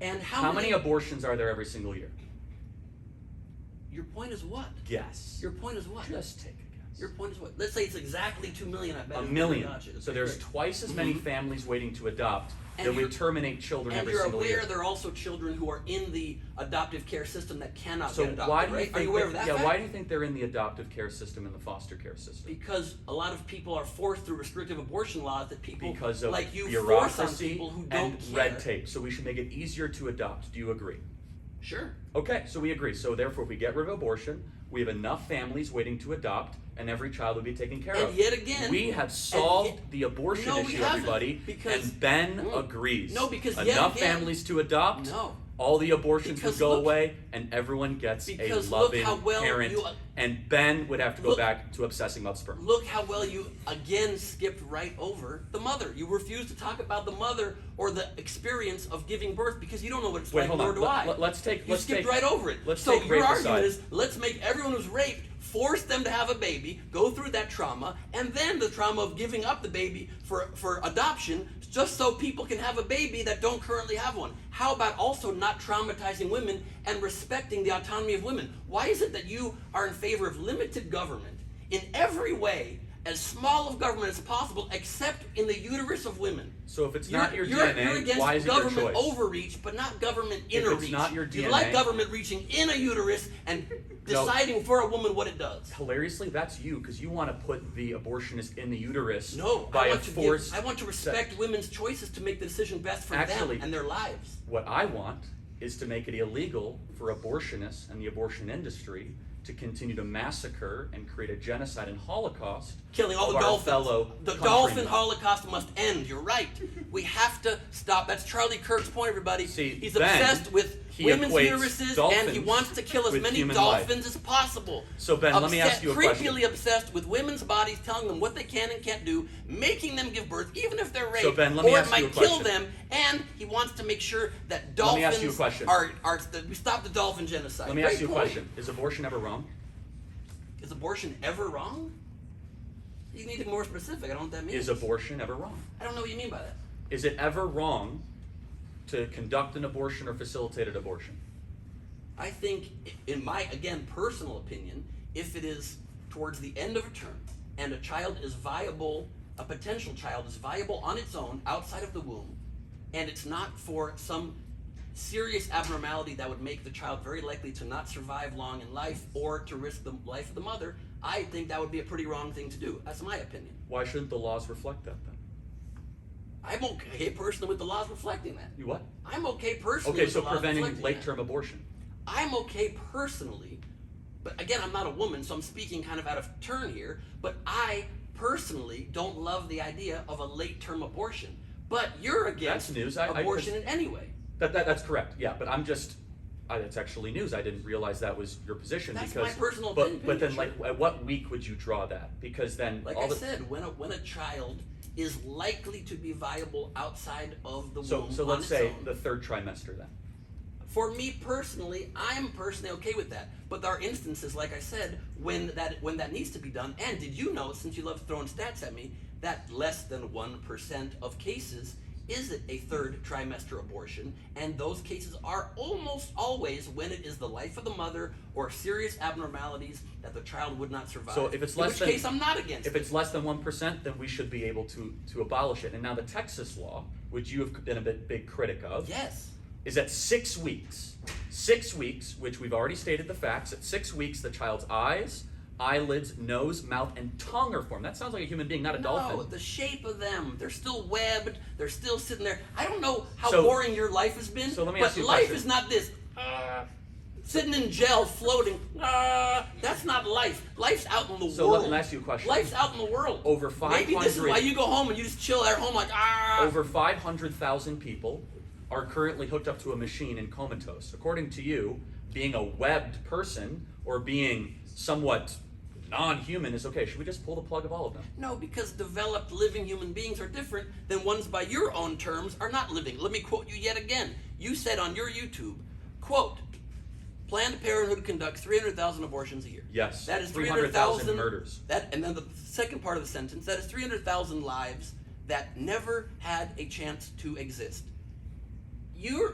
And How many abortions are there every single year? Your point is what? Guess. Your point is what? Just take a guess. Your point is what? Let's say it's exactly 2 million. I bet. A it's million. gotcha. So there's Great. twice as many families waiting to adopt And than we you're- terminate children And every you're single aware year. there are also children who are in the adoptive care system that cannot So get adopted, why do you right? think Are you aware of that yeah, fact? why do you think they're in the adoptive care system and the foster care system? Because a lot of people are forced through restrictive abortion laws that people Because of like you force on bureaucracy people who and don't care. red tape. So we should make it easier to adopt. Do you agree? Sure. Okay, so we agree. So therefore, if we get rid of abortion, we have enough families waiting to adopt, and every child will be taken care And of. yet again, we have solved yet- the abortion No, we issue, haven't, everybody, because- and Ben agrees. No, because yet enough again- families to adopt. No. All the abortions Because would go look- away, and everyone gets a because look loving how well parent. you- And Ben would have to go Look- back to obsessing about sperm. Look how well you again skipped right over the mother. You refuse to talk about the mother or the experience of giving birth because you don't know what it's Wait, like, hold nor on. do I. Let's take. You Let's skipped take. right over it. let's So take your rape argument aside. is, let's make everyone who's raped, force them to have a baby, go through that trauma, and then the trauma of giving up the baby for adoption, just so people can have a baby that don't currently have one. How about also not traumatizing women and respecting the autonomy of women? Why is it that you are in favor of limited government in every way, as small of government as possible, except in the uterus of women? So if it's not your You're DNA, against why is it your government choice? overreach, but not government If inner it's reach. not your You DNA like government reaching in a uterus and deciding for a woman what it does. Hilariously, that's you, because you want to put the abortionist in the uterus No, by I a want to forced. I want to respect women's choices to make the decision best for Actually- them and their lives. What I want is to make it illegal for abortionists and the abortion industry to continue to massacre and create a genocide and Holocaust, Killing all of the our dolphins. fellow The countrymen. dolphin holocaust must end. You're right. We have to stop. That's Charlie Kirk's point, everybody. See, He's Ben, obsessed with he women's equates uteruses, and he dolphins wants to kill as with many human life. dolphins as possible. So, Ben, let me ask you a question. Creepily obsessed with women's bodies, telling them what they can and can't do, making them give birth, even if they're raped, So, Ben, let me or ask it you might a kill question. them. And he wants to make sure that Let me dolphins ask you a question. we stop the dolphin genocide. Let me Great ask you a point. question. Is abortion ever wrong? Is abortion ever wrong? You need to be more specific. I don't know what that means. Is abortion ever wrong? I don't know what you mean by that. Is it ever wrong to conduct an abortion or facilitate an abortion? I think, in my, again, personal opinion, if it is towards the end of a term and a child is viable, a potential child is viable on its own outside of the womb, and it's not for some serious abnormality that would make the child very likely to not survive long in life or to risk the life of the mother, I think that would be a pretty wrong thing to do. That's my opinion. Why shouldn't the laws reflect that then? I'm okay personally with the laws reflecting that. You what? I'm okay personally Okay, with so the laws preventing reflecting that. late-term abortion. I'm okay personally, but again, I'm not a woman, so I'm speaking kind of out of turn here, but I personally don't love the idea of a late-term abortion. But you're against That's news. abortion in any way. That's correct. Yeah, but I'm just. It's actually news. I didn't realize that was your position. That's because, my personal but, opinion, But then, sure. like, at what week would you draw that? Because then, Like all I the, said, when a child is likely to be viable outside of the so womb so on let's its say own, the third trimester then. For me personally, I'm personally okay with that. But there are instances, like I said, when that needs to be done. And did you know, since you love throwing stats at me, that less than 1% of cases is a third trimester abortion, and those cases are almost always when it is the life of the mother or serious abnormalities that the child would not survive. So if it's in less which than, case I'm not against if it. it's less than 1%, then we should be able to abolish it. And now the Texas law, which you have been a big critic of, Yes. is at 6 weeks. 6 weeks, which we've already stated the facts. At 6 weeks, the child's eyes, eyelids, nose, mouth, and tongue are formed. That sounds like a human being, not a No, dolphin. the shape of them. They're still webbed. They're still sitting there. I don't know how So- boring your life has been, so let me but ask you a life question. is not this. Sitting in gel, floating. That's not life. Life's out in the So world. let me ask you a question. Life's out in the world. Over Maybe this is 500 why you go home and you just chill at home like, Over 500,000 people are currently hooked up to a machine and comatose. According to you, being a webbed person or being somewhat non-human is okay. Should we just pull the plug of all of them? No, because developed living human beings are different than ones by your own terms are not living. Let me quote you yet again. You said on your YouTube, quote, Planned Parenthood conducts 300,000 abortions a year. Yes. That is 300,000 murders. And then the second part of the sentence, that is 300,000 lives that never had a chance to exist.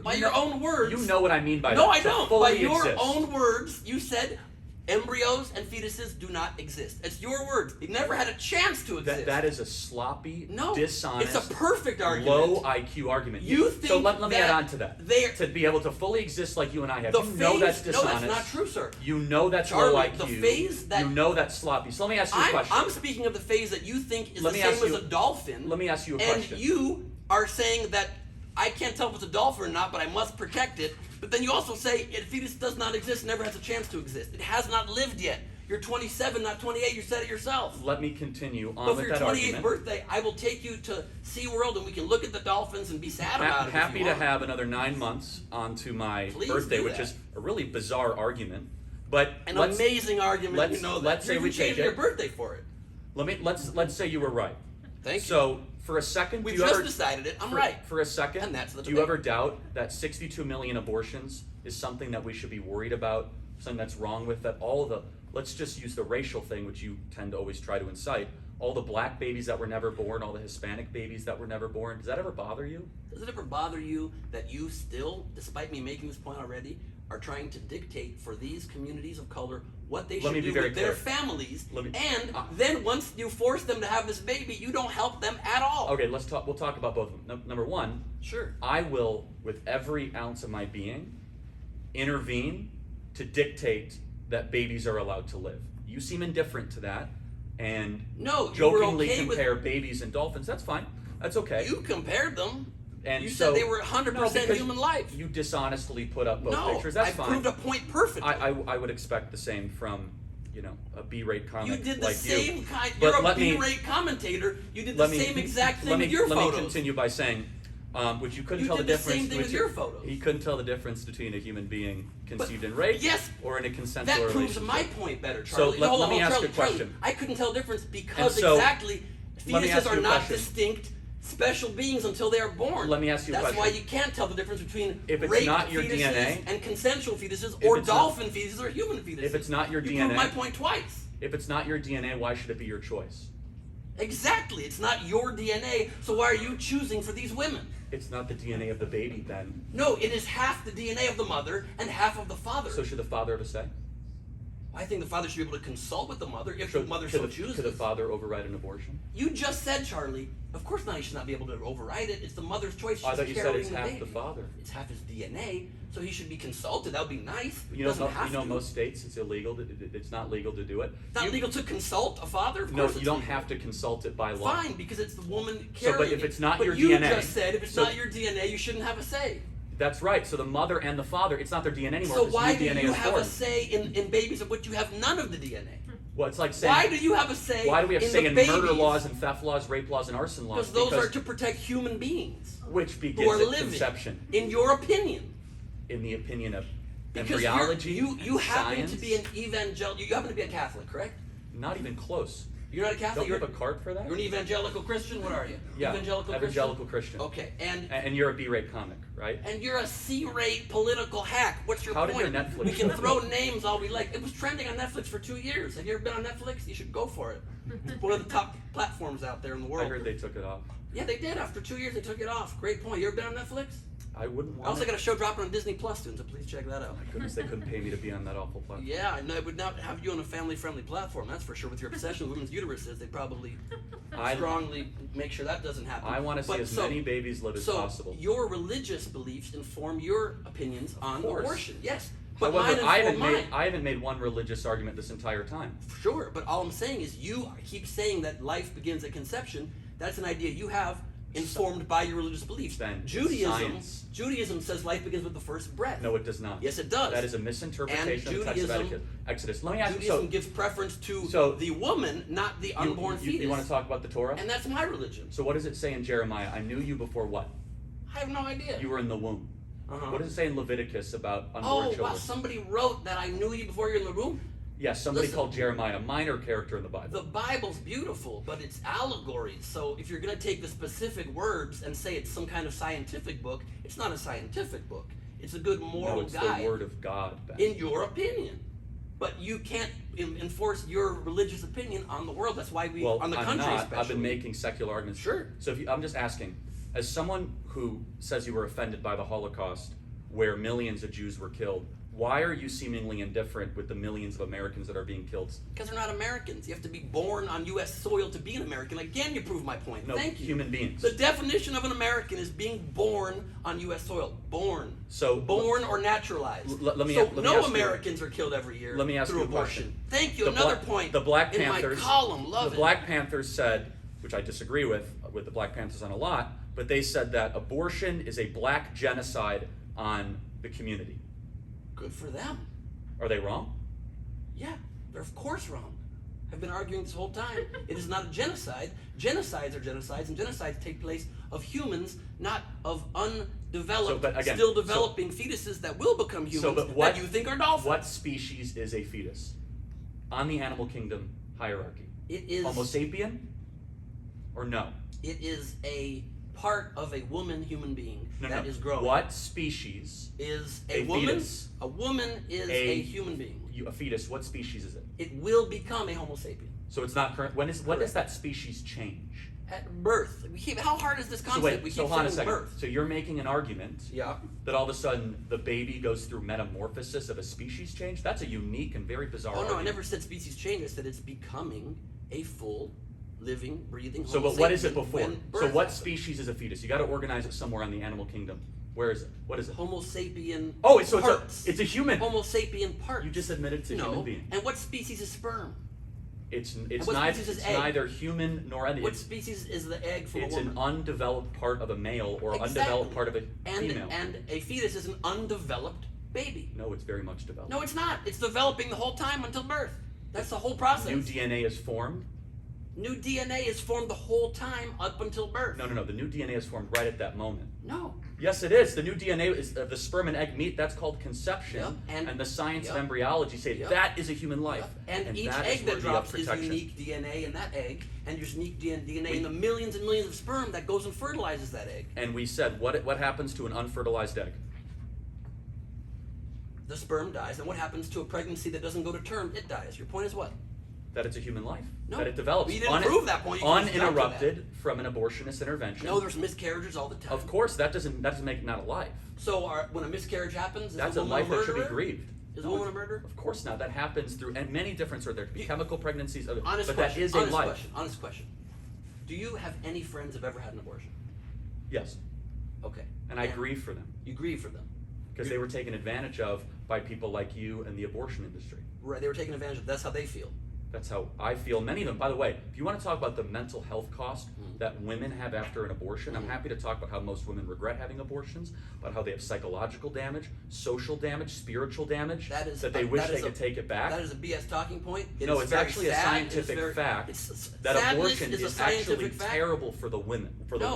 By your own words. You know what I mean by no, that. I To don't. fully By your exist. own words, you said embryos and fetuses do not exist. It's your words. They never had a chance to exist. That is a sloppy, No, dishonest, it's a perfect argument. low IQ argument. You So think let me that add on to that. they're- To be able to fully exist like you and I have. The You know that's phase- dishonest. No, that's not true, sir. You know that's Charlie, low IQ. the phase that- You know that's sloppy. So let me ask you a question. I'm speaking of the phase that you think is Let the me same ask as you- a dolphin. let me ask you a and question. you are saying that I can't tell if it's a dolphin or not, but I must protect it. But then you also say a fetus does not exist, never has a chance to exist. It has not lived yet. You're 27, not 28. You said it yourself. Let me continue on But for with your that 28th argument. birthday, I will take you to SeaWorld and we can look at the dolphins and be sad about it. if Happy you to want. have another 9 months onto my Please birthday, do which that. is a really bizarre argument. But An let's, amazing argument. let's- You know that. let's say You're we even take changing it. your birthday for it. let's say you were right. Thank you. So for a second, We do you just ever, decided it. I'm for, right. For a second, And that's the do you debate. ever doubt that 62 million abortions is something that we should be worried about? Something that's wrong with that? Let's just use the racial thing, which you tend to always try to incite. All the black babies that were never born, all the Hispanic babies that were never born. Does that ever bother you? Does it ever bother you that you still, despite me making this point already, are trying to dictate for these communities of color what they Let should me be do very with their clear. families, Let me- and then once you force them to have this baby, you don't help them at all? Okay, let's talk. We'll talk about both of them. Number one, Sure. I will, with every ounce of my being, intervene to dictate that babies are allowed to live. You seem indifferent to that, and No, you were jokingly okay with- compare babies and dolphins. That's fine. That's okay. You compared them. And You so, said they were 100% because human life. You dishonestly put up both No, pictures. That's I fine. proved a point perfectly. I would expect the same from a B-rate comic You did the like same you. kind. But You're a let me- B-rate commentator. You did the Let me- same exact thing let me, with your let photos. me continue by saying, which you couldn't You tell did the the difference. same thing with your photos. You couldn't tell the difference between a human being conceived But- in rape, yes, or in a consensual That proves relationship. my point better, So Charlie. let- Hold let on, me ask Charlie, a question. I couldn't tell the difference because And so, exactly let me ask fetuses you are a not question. distinct special beings until they are born. Let me ask you a That's question. why you can't tell the difference between If it's raped not your fetuses DNA, and consensual fetuses, if or it's not- dolphin fetuses or human fetuses. If it's not your you DNA, proved my point twice. If it's not your DNA, why should it be your choice? Exactly. It's not your DNA, so why are you choosing for these women? It's not the DNA of the baby, then. No, it is half the DNA of the mother and half of the father. So should the father have a say? I think the father should be able to consult with the mother if Should, the mother could so the- chooses. Could the father override an abortion? You just said, Charlie, of course not, he should not be able to override it. It's the mother's choice. I She's thought you said carrying it's the half baby. the father. It's half his DNA, so he should be consulted. That would be nice. You know, Doesn't have to. most states it's illegal. It's not legal to do it. It's not legal to consult a father? Of No, course you it's don't legal. have to consult it by law. Fine, because it's the woman So, carrying but if it's not it. your But you DNA, just said if it's so- not your DNA, you shouldn't have a say. That's right. So the mother and the father, it's not their DNA anymore. So because why new do DNA you is have formed. a say in babies of which you have none of the DNA? Well, it's like saying. Why do you have a say? Why do we have in say the in babies? murder laws and theft laws, rape laws, and arson laws? Because those are to protect human beings which who begins are at living. conception, In your opinion. in the opinion of Because embryology, you and happen science. to be an evangelical. You happen to be a Catholic, correct? Not even close. You're not a Catholic. Don't you You're have a card for that? You're an evangelical Christian. What are you? Yeah, Evangelical Christian. Okay, And you're a B-rate comic, right? and you're a C-rate political hack. What's your How did point? your Netflix We can show- throw names all we like. It was trending on Netflix for 2 years. Have you ever been on Netflix? You should go for it. It's one of the top platforms out there in the I world. heard they took it off. Yeah, they did. After 2 years, they took it off. Great point. You ever been on Netflix? I wouldn't I want also it. got a show dropping on Disney Plus soon, so please check that out. My goodness, they couldn't pay me to be on that awful platform. Yeah, I know. I would not have you on a family-friendly platform. That's for sure. With your obsession with women's uteruses, they probably strongly make sure that doesn't happen. I want to see But as many babies live as so possible. your religious beliefs inform your opinions on course. abortion. Yes, but However, mine inform mine. I haven't made one religious argument this entire time. Sure, but all I'm saying is you keep saying that life begins at conception. That's an idea you have informed by your religious beliefs. Ben, Judaism science. says life begins with the first breath. No, it does not. Yes, it does. That is a misinterpretation of the text of Exodus. Let me ask you. Judaism gives preference to so the woman, not the unborn fetus. You want to talk about the Torah? And that's my religion. So what does it say in Jeremiah? I knew you before what? I have no idea. You were in the womb. Uh-huh. What does it say in Leviticus about unborn Oh, children? wow, somebody wrote that I knew you before you're in the womb? Yes, somebody Listen. called Jeremiah, a minor character in the Bible. The Bible's beautiful, but it's allegories. So if you're going to take the specific words and say it's some kind of scientific book, it's not a scientific book. It's a good moral No, it's guide. the Word of God, Ben. In your opinion. But you can't enforce your religious opinion on the world. That's why we, Well, on the I'm country not. especially. I've been making secular arguments. Sure. So I'm just asking, as someone who says you were offended by the Holocaust, where millions of Jews were killed, why are you seemingly indifferent with the millions of Americans that are being killed? Because they're not Americans. You have to be born on U.S. soil to be an American. Again, you prove my point. No, Thank you. human beings. The definition of an American is being born on U.S. soil. Born. So Born or naturalized. let me so ask no you- Americans are killed every year Let me ask through you a abortion. question. Thank you. The Another Bla- point. The Black in Panthers. my column. Love the it. Black Panthers said, which I disagree with the Black Panthers on a lot, but they said that abortion is a black genocide on the community. Good for them. Are they wrong? Yeah, they're of course wrong. I've been arguing this whole time. It is not a genocide. Genocides are genocides, and genocides take place of humans, not of undeveloped, So, but again, still developing fetuses that will become humans but what- that you think are dolphins. What species is a fetus on the animal kingdom hierarchy? It is. Homo sapien or no? It is a part of a woman human being No, that no. is growing. What species? Is A a woman? fetus. A woman is a human being. A fetus. What species is it? It will become a Homo sapien So it's not current. When does that species change? at birth. How hard is this concept? So wait. we So keep hold on a saying second. birth. So you're making an argument Yeah. that all of a sudden the baby goes through metamorphosis of a species change? That's a unique and very bizarre Oh no, I argument. never said species change. I said it's becoming a full, living, breathing. So, Homo but what is it sapien before? when So birth what happens. species is a fetus? You got to organize it somewhere on the animal kingdom. Where is it? What is it? Homo sapien. Oh, so parts. it's a human. Homo sapien part. You just admitted it's a no. human being. And what species is sperm? It's what neither species is it's egg? neither human nor any. What species is the egg from It's a an woman? undeveloped part of a male or Exactly. undeveloped part of a and female. and a fetus is an undeveloped baby. No, it's very much developed. No, it's not. It's developing the whole time until birth. That's the whole process. New DNA is formed. New DNA is formed the whole time up until birth. No. The new DNA is formed right at that moment. No. Yes, it is. The new DNA is the sperm and egg meet. That's called conception. Yep. And the science of Yep. embryology say Yep. that is a human life. And each that egg is where that you have drops is protection. unique DNA in that egg, and there's unique DNA in the millions and millions of sperm that goes and fertilizes that egg. And we said, what happens to an unfertilized egg? The sperm dies, and what happens to a pregnancy that doesn't go to term? It dies. Your point is what? That it's a human life. No. That it develops. We didn't prove that point. You can just jump to Uninterrupted from an abortionist intervention. No, there's miscarriages all the time. Of course, that doesn't make it not a life. So when a miscarriage happens, is That's a a woman life that should be murderer? grieved. Is a woman a murderer? Of course not. That happens through and many different sorts. There could be chemical pregnancies, Honest but question. that is a honest life. question. Honest question. Do you have any friends who've ever had an abortion? Yes, Okay. and I grieve for them You grieve for them. because they were taken advantage of by people like you and the abortion industry. Right. They were taken advantage of. That's how they feel. That's how I feel. Many of them, by the way, if you want to talk about the mental health cost that women have after an abortion, I'm happy to talk about how most women regret having abortions, about how they have psychological damage, social damage, spiritual damage, That is they wish that they is could take it back. That is a BS talking point. It No, is it's very actually a sad. scientific It is fact it's- that sadness abortion is a is scientific actually fact. terrible for the women, No.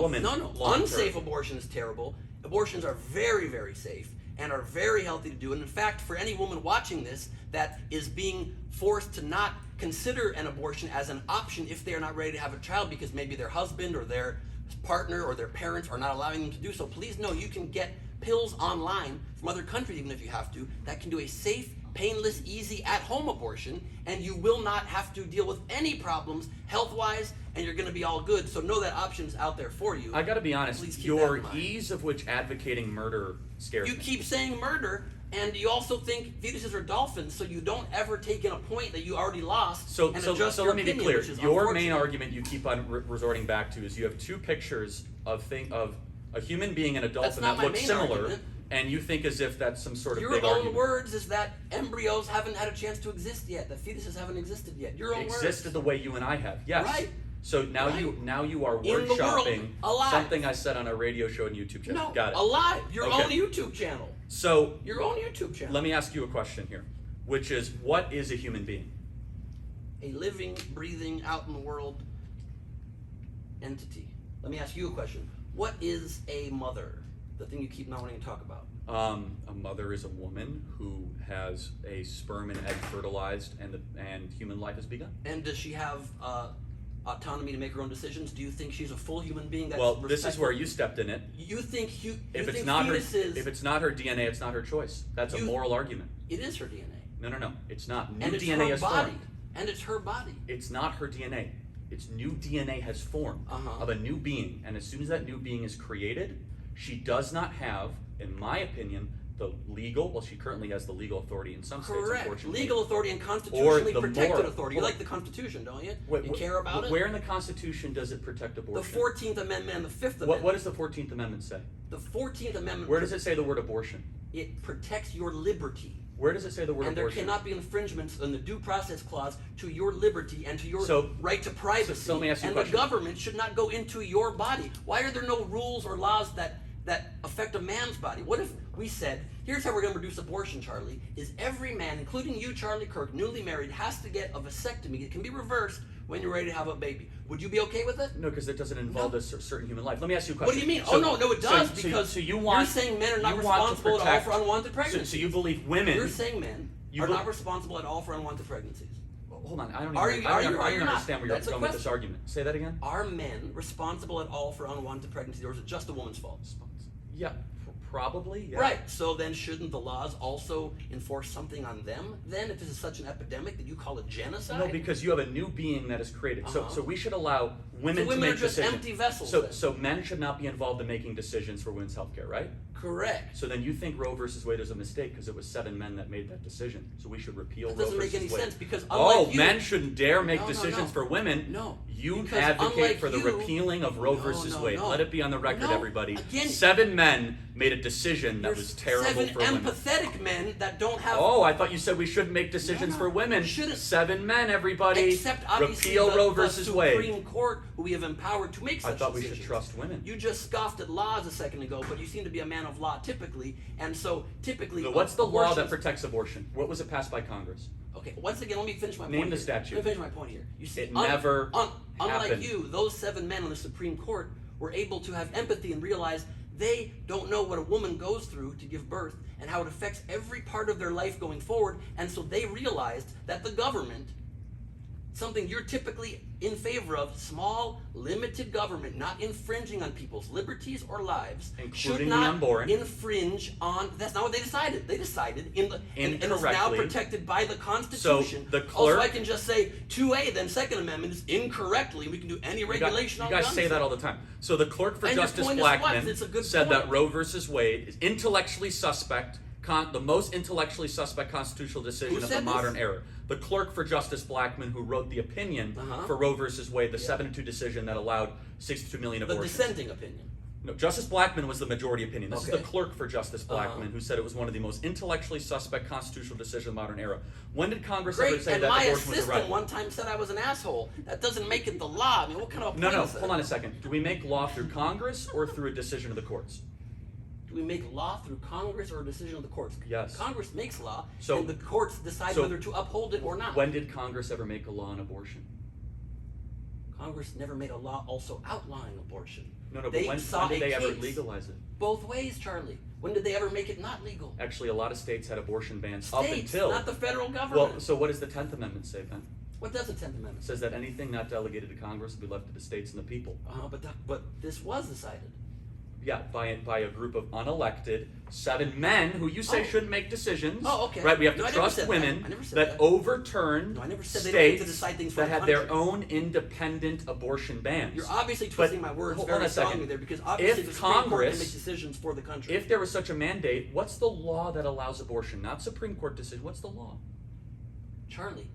long term. Unsafe abortion is terrible. Abortions are very, very safe. and are very healthy to do. And in fact, for any woman watching this that is being forced to not consider an abortion as an option if they are not ready to have a child because maybe their husband or their partner or their parents are not allowing them to do so, please know you can get pills online from other countries, even if you have to, that can do a safe, painless, easy, at-home abortion, and you will not have to deal with any problems health-wise, and you're going to be all good. So know that option's out there for you. I got to be honest, Please keep your that in mind. ease of which advocating murder scares You me. keep saying murder, and you also think fetuses are dolphins, so you don't ever take in a point that you already lost So, and so, adjust so your let me be opinion, clear. which is Your main unfortunate. argument you keep on resorting back to is you have two pictures of a human being and a dolphin not that my look main similar, argument. and you think as if that's some sort of Your big own argument. words is that embryos haven't had a chance to exist yet, that fetuses haven't existed yet. Your own Existed words. the way you and I have. Yes. Right. So now Right. you are In the world, workshopping alive. something I said on a radio show and YouTube channel. No, Got it. alive. Your Okay. own YouTube channel. So Your own YouTube channel. let me ask you a question here, which is, what is a human being? A living, breathing, out in the world entity. Let me ask you a question. What is a mother? The thing you keep not wanting to talk about. A mother is a woman who has a sperm and egg fertilized, and human life has begun. And does she have autonomy to make her own decisions? Do you think she's a full human being? That's Well, this is respectful? where you stepped in it. You think you If it's think not her, fetuses, if it's not her DNA, it's not her choice. That's a You- moral argument. it is her DNA. No, it's not. New And it's DNA her has body. formed. And it's her body. It's not her DNA. It's new DNA has formed Uh-huh. of a new being, and as soon as that new being is created, she does not have, in my opinion, the legal. Well, she currently has the legal authority in some states, Correct. unfortunately. Legal authority and constitutionally the protected moral- authority. You like the Constitution, don't you? Wait, you care about it? Where in the Constitution does it protect The abortion? 14th Amendment and the 5th What Amendment. does the 14th Amendment say? The 14th Amendment. Where does it say the word abortion? It protects your liberty. Where does it say the word And there abortion? cannot be infringements in the due process clause to your liberty and to your So- right to privacy. so let me ask you a and question. the government should not go into your body. Why are there no rules or laws that affect a man's body? What if we said, here's how we're going to reduce abortion, Charlie, is every man, including you, Charlie Kirk, newly married, has to get a vasectomy. It can be reversed when you're ready to have a baby. Would you be okay with it? No, because it doesn't involve No. a certain human life. Let me ask you a What question. do you mean? So- no, it does, so- because so you want, you're saying men are not you want to responsible at all protect- for unwanted pregnancies. So you believe women? You're saying men You are be- not responsible at all for unwanted pregnancies. Hold on, I don't Are even, you- I are don't, you- I are don't you not? understand where you're That's a going with this question. argument. Say that again. Are men responsible at all for unwanted pregnancy, or is it just a woman's fault? Yeah, probably. Yeah. Right. So then, shouldn't the laws also enforce something on them? Then, if this is such an epidemic that you call it genocide? No, because you have a new being that is created. Uh-huh. So we should allow women So women to make are just decisions. empty vessels So then. so men should not be involved in making decisions for women's health care, right? Correct. So then you think Roe versus Wade is a mistake because it was 7 men that made that decision. So we should repeal That Roe doesn't versus make any Wade. sense because Oh, unlike you, men shouldn't dare make No, no, decisions no. for women. No. You Because advocate unlike for the you- repealing of Roe No, versus no, Wade. no. Let it be on the record, No. everybody. Again- 7 men made a decision that There's was terrible 7 for women. empathetic men that don't have. Oh, I thought you said we shouldn't make decisions No, for women. you shouldn't. 7 men, everybody. Except obviously repeal the, Roe the versus Supreme Wade. Court, who we have empowered to make I such thought we decisions. should trust women. You just scoffed at laws a second ago, but you seem to be a man of law typically, and so typically. So what's the law that abortions- protects abortion? What was it passed by Congress? Okay, once again, let me finish my Name point. the here. statute. Let me finish my point here. You see, It never unlike happened. you, those 7 men on the Supreme Court were able to have empathy and realize they don't know what a woman goes through to give birth and how it affects every part of their life going forward, and so they realized that the government, something you're typically in favor of, small, limited government, not infringing on people's liberties or lives, should Including the not unborn. infringe on. That's not what they decided. They decided and it's now Incorrectly. protected by the Constitution. the Also, clerk- I can just say 2A, then Second Amendment is incorrectly. We can do any regulation you on guys guns. say that all the time. So the clerk for And your Justice point is what? Blackmun It's a good said that point. Roe versus Wade is intellectually suspect, the most intellectually suspect constitutional decision Who of the said modern this? era. The clerk for Justice Blackmun, who wrote the opinion Uh-huh. for Roe versus Wade, the Yeah. 7-2 decision that allowed 62 million The abortions. dissenting opinion. No, Justice Blackmun was the majority opinion. This is Okay. the clerk for Justice Blackmun, Uh-huh. who said it was one of the most intellectually suspect constitutional decisions of the modern era. When did Congress Great, ever say and that my abortion was a assistant right? one time said I was an asshole. That doesn't make it the law. I mean, what kind of a point No, is that? hold on a second. Do we make law through Congress or through a decision of the courts? Do we make law through Congress or a decision of the courts? Yes. Congress makes law, So- and the courts decide so whether to uphold it or not. When did Congress ever make a law on abortion? Congress never made a law also outlawing abortion. No, They but saw when did a they ever case. legalize it? Both ways, Charlie. When did they ever make it not legal? Actually, a lot of states had abortion bans States, up until. not the federal government. Well, so what does the 10th Amendment say, Ben? What does the 10th Amendment It say? says that anything not delegated to Congress will be left to the states and the people. But this was decided. Yeah, by a group of unelected 7 men who you say Oh. shouldn't make decisions. Oh, okay. Right, we have to No, I never trust said that. women I never said that that. overturned No, I never said they don't get to states decide things for that the had their country. own independent abortion bans. You're obviously But twisting my words hold on very a second. strongly there because obviously If the Supreme Court can Congress- make decisions for the country. If there was such a mandate, what's the law that allows abortion? Not Supreme Court decision. What's the law? Charlie,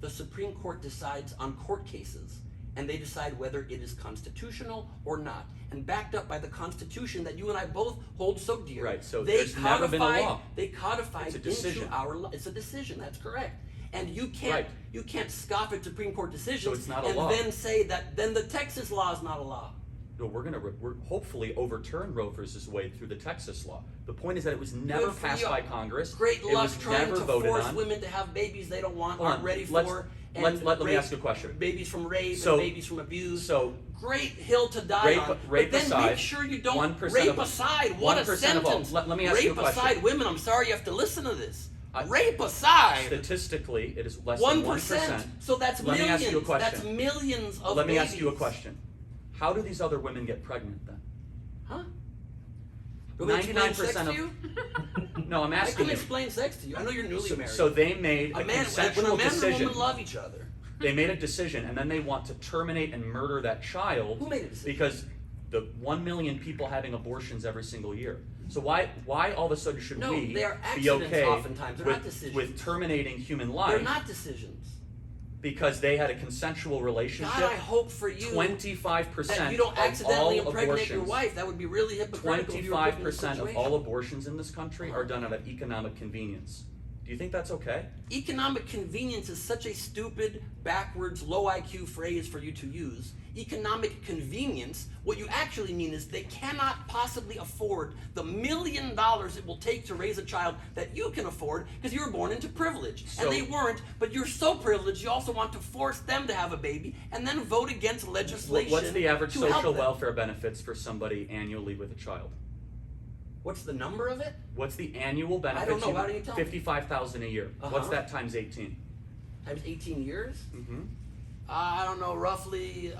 the Supreme Court decides on court cases, and they decide whether it is constitutional or not. And backed up by the Constitution that you and I both hold so dear, Right, so they there's never been a law. They codified It's a decision. into our law. It's a decision. That's correct. And you can't Right. you can't scoff at Supreme Court decisions So it's not a and law. then say that then the Texas law is not a law. No, we're hopefully overturn Roe versus Wade through the Texas law. The point is that it was never Good for passed you. by Congress. Great It luck was trying never to voted force on. women to have babies they don't want, Hold aren't on. ready Let's- for. let me ask you a question. Babies from rape So- and babies from abuse. So Great hill to die Rape- on. rape but then aside, make sure you don't 1% rape of- aside. What a 1% of all. sentence. Let me ask rape you a question. aside women. I'm sorry you have to listen to this. I- Rape aside. statistically, it is less than 1%. So that's Let me millions. ask you a question. That's millions of Let me babies. ask you a question. How do these other women get pregnant then? Huh? Do they explain sex 99% to of- you? No, I'm I asking can you. explain sex to you. I know you're newly married. So they made a a man, when a consensual man and a decision. woman love each other. They made a decision, and then they want to terminate and murder that child. Who made a decision? Because the 1 million people having abortions every single year. So why all of a sudden should No, we they are be accidents okay oftentimes. They're not decisions. with terminating human life They're not decisions. because they had a consensual relationship? God, I hope for you 25% that you don't of accidentally all impregnate your abortions. wife. That would be really hypocritical. if you were put in this 25% of situation. all abortions in this country are done out of economic convenience. Do you think that's okay? Economic convenience is such a stupid, backwards, low IQ phrase for you to use. Economic convenience, what you actually mean is they cannot possibly afford the $1 million it will take to raise a child that you can afford because you were born into privilege. So- And they weren't, but you're so privileged you also want to force them to have a baby and then vote against legislation. What's the average to help social them. welfare benefits for somebody annually with a child? What's the number of it? What's the annual benefit? I don't know. Why don't you tell me? 55,000 a year. What's Uh-huh. that times 18? Times 18 years? Mm-hmm. I don't know, roughly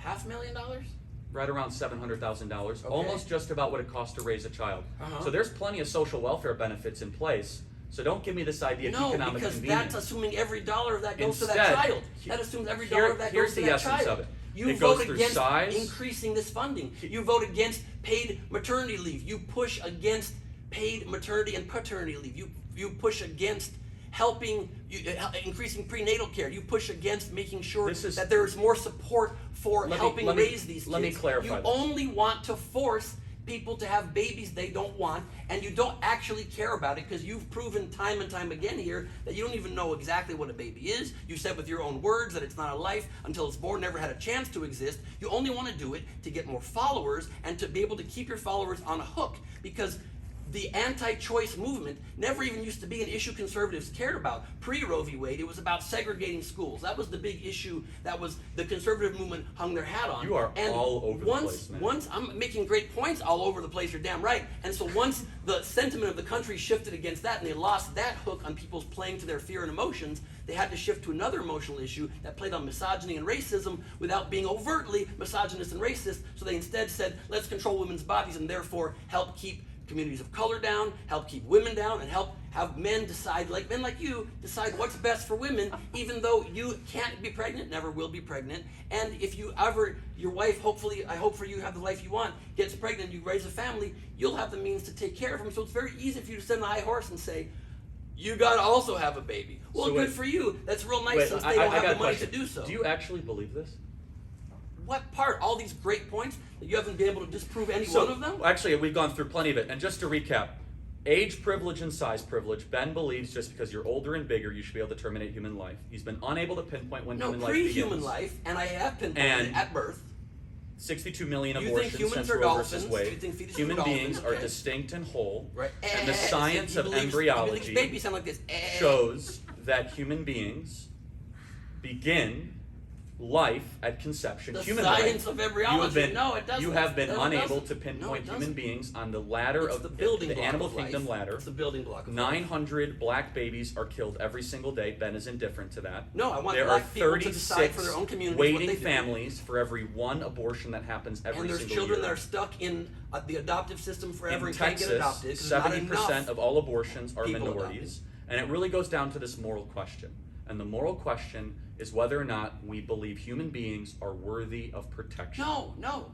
$500,000? Right around $700,000. Okay. Almost just about what it costs to raise a child. Uh-huh. So there's plenty of social welfare benefits in place. So don't give me this idea of No, economic because convenience. that's assuming every dollar of that goes to that Instead, child. he- That assumes every here- dollar of that here's goes to the that essence child. of it. You It goes vote through against size. increasing this funding. You vote against paid maternity leave. You push against paid maternity and paternity leave. You push against increasing prenatal care. You push against making sure This is- that there is more support for helping let me- raise these kids. let me clarify You this. only want to force people to have babies they don't want, and you don't actually care about it because you've proven time and time again here that you don't even know exactly what a baby is. You said with your own words that it's not a life until it's born, never had a chance to exist. You only want to do it to get more followers and to be able to keep your followers on a hook because the anti-choice movement never even used to be an issue conservatives cared about. Pre-Roe v. Wade, it was about segregating schools. That was the big issue that was the conservative movement hung their hat on. You are and all over the place, man. Once I'm making great points all over the place, you're damn right. And so once the sentiment of the country shifted against that and they lost that hook on people's playing to their fear and emotions, they had to shift to another emotional issue that played on misogyny and racism without being overtly misogynist and racist. So they instead said, let's control women's bodies and therefore help keep communities of color down, help keep women down, and help have men decide, like men like you, decide what's best for women, even though you can't be pregnant, never will be pregnant. And if you ever, your wife, hopefully, I hope for you have the life you want, gets pregnant, you raise a family, you'll have the means to take care of them. So it's very easy for you to sit on a high horse and say, you gotta also have a baby. Well, So good wait. for you. That's real nice Wait, since I they don't got have a the money to question. do so. Do you actually believe this? What part? All these great points that you haven't been able to disprove any So, one of them? actually, we've gone through plenty of it. And just to recap, age privilege and size privilege, Ben believes just because you're older and bigger, you should be able to terminate human life. He's been unable to pinpoint when No, human life pre-human begins. life, and I have pinpointed And- it at birth. 62 million You think abortions humans since are Roe versus dolphins? Wade. Do you think fetuses Human are beings dolphins? are Okay. distinct and whole. Right. And the So science he of believes embryology babies sound like this. shows that human beings begin life at conception, The human science life, of embryology. No, it doesn't. you have been No, it unable doesn't. to pinpoint No, it human doesn't. beings on the ladder It's of the building block animal of life. kingdom ladder. It's the building block of life. 900 black babies are killed every single day. Ben is indifferent to that. No, I want there black are people to 36 decide for their own communities what waiting they do. families for every one abortion that happens every And there's single children year. that are stuck in the adoptive system forever In and can't get Texas, adopted. 'Cause there's not 70% enough of all abortions are people minorities. And it really goes down to this moral question. And the moral question is whether or not we believe human beings are worthy of protection. No.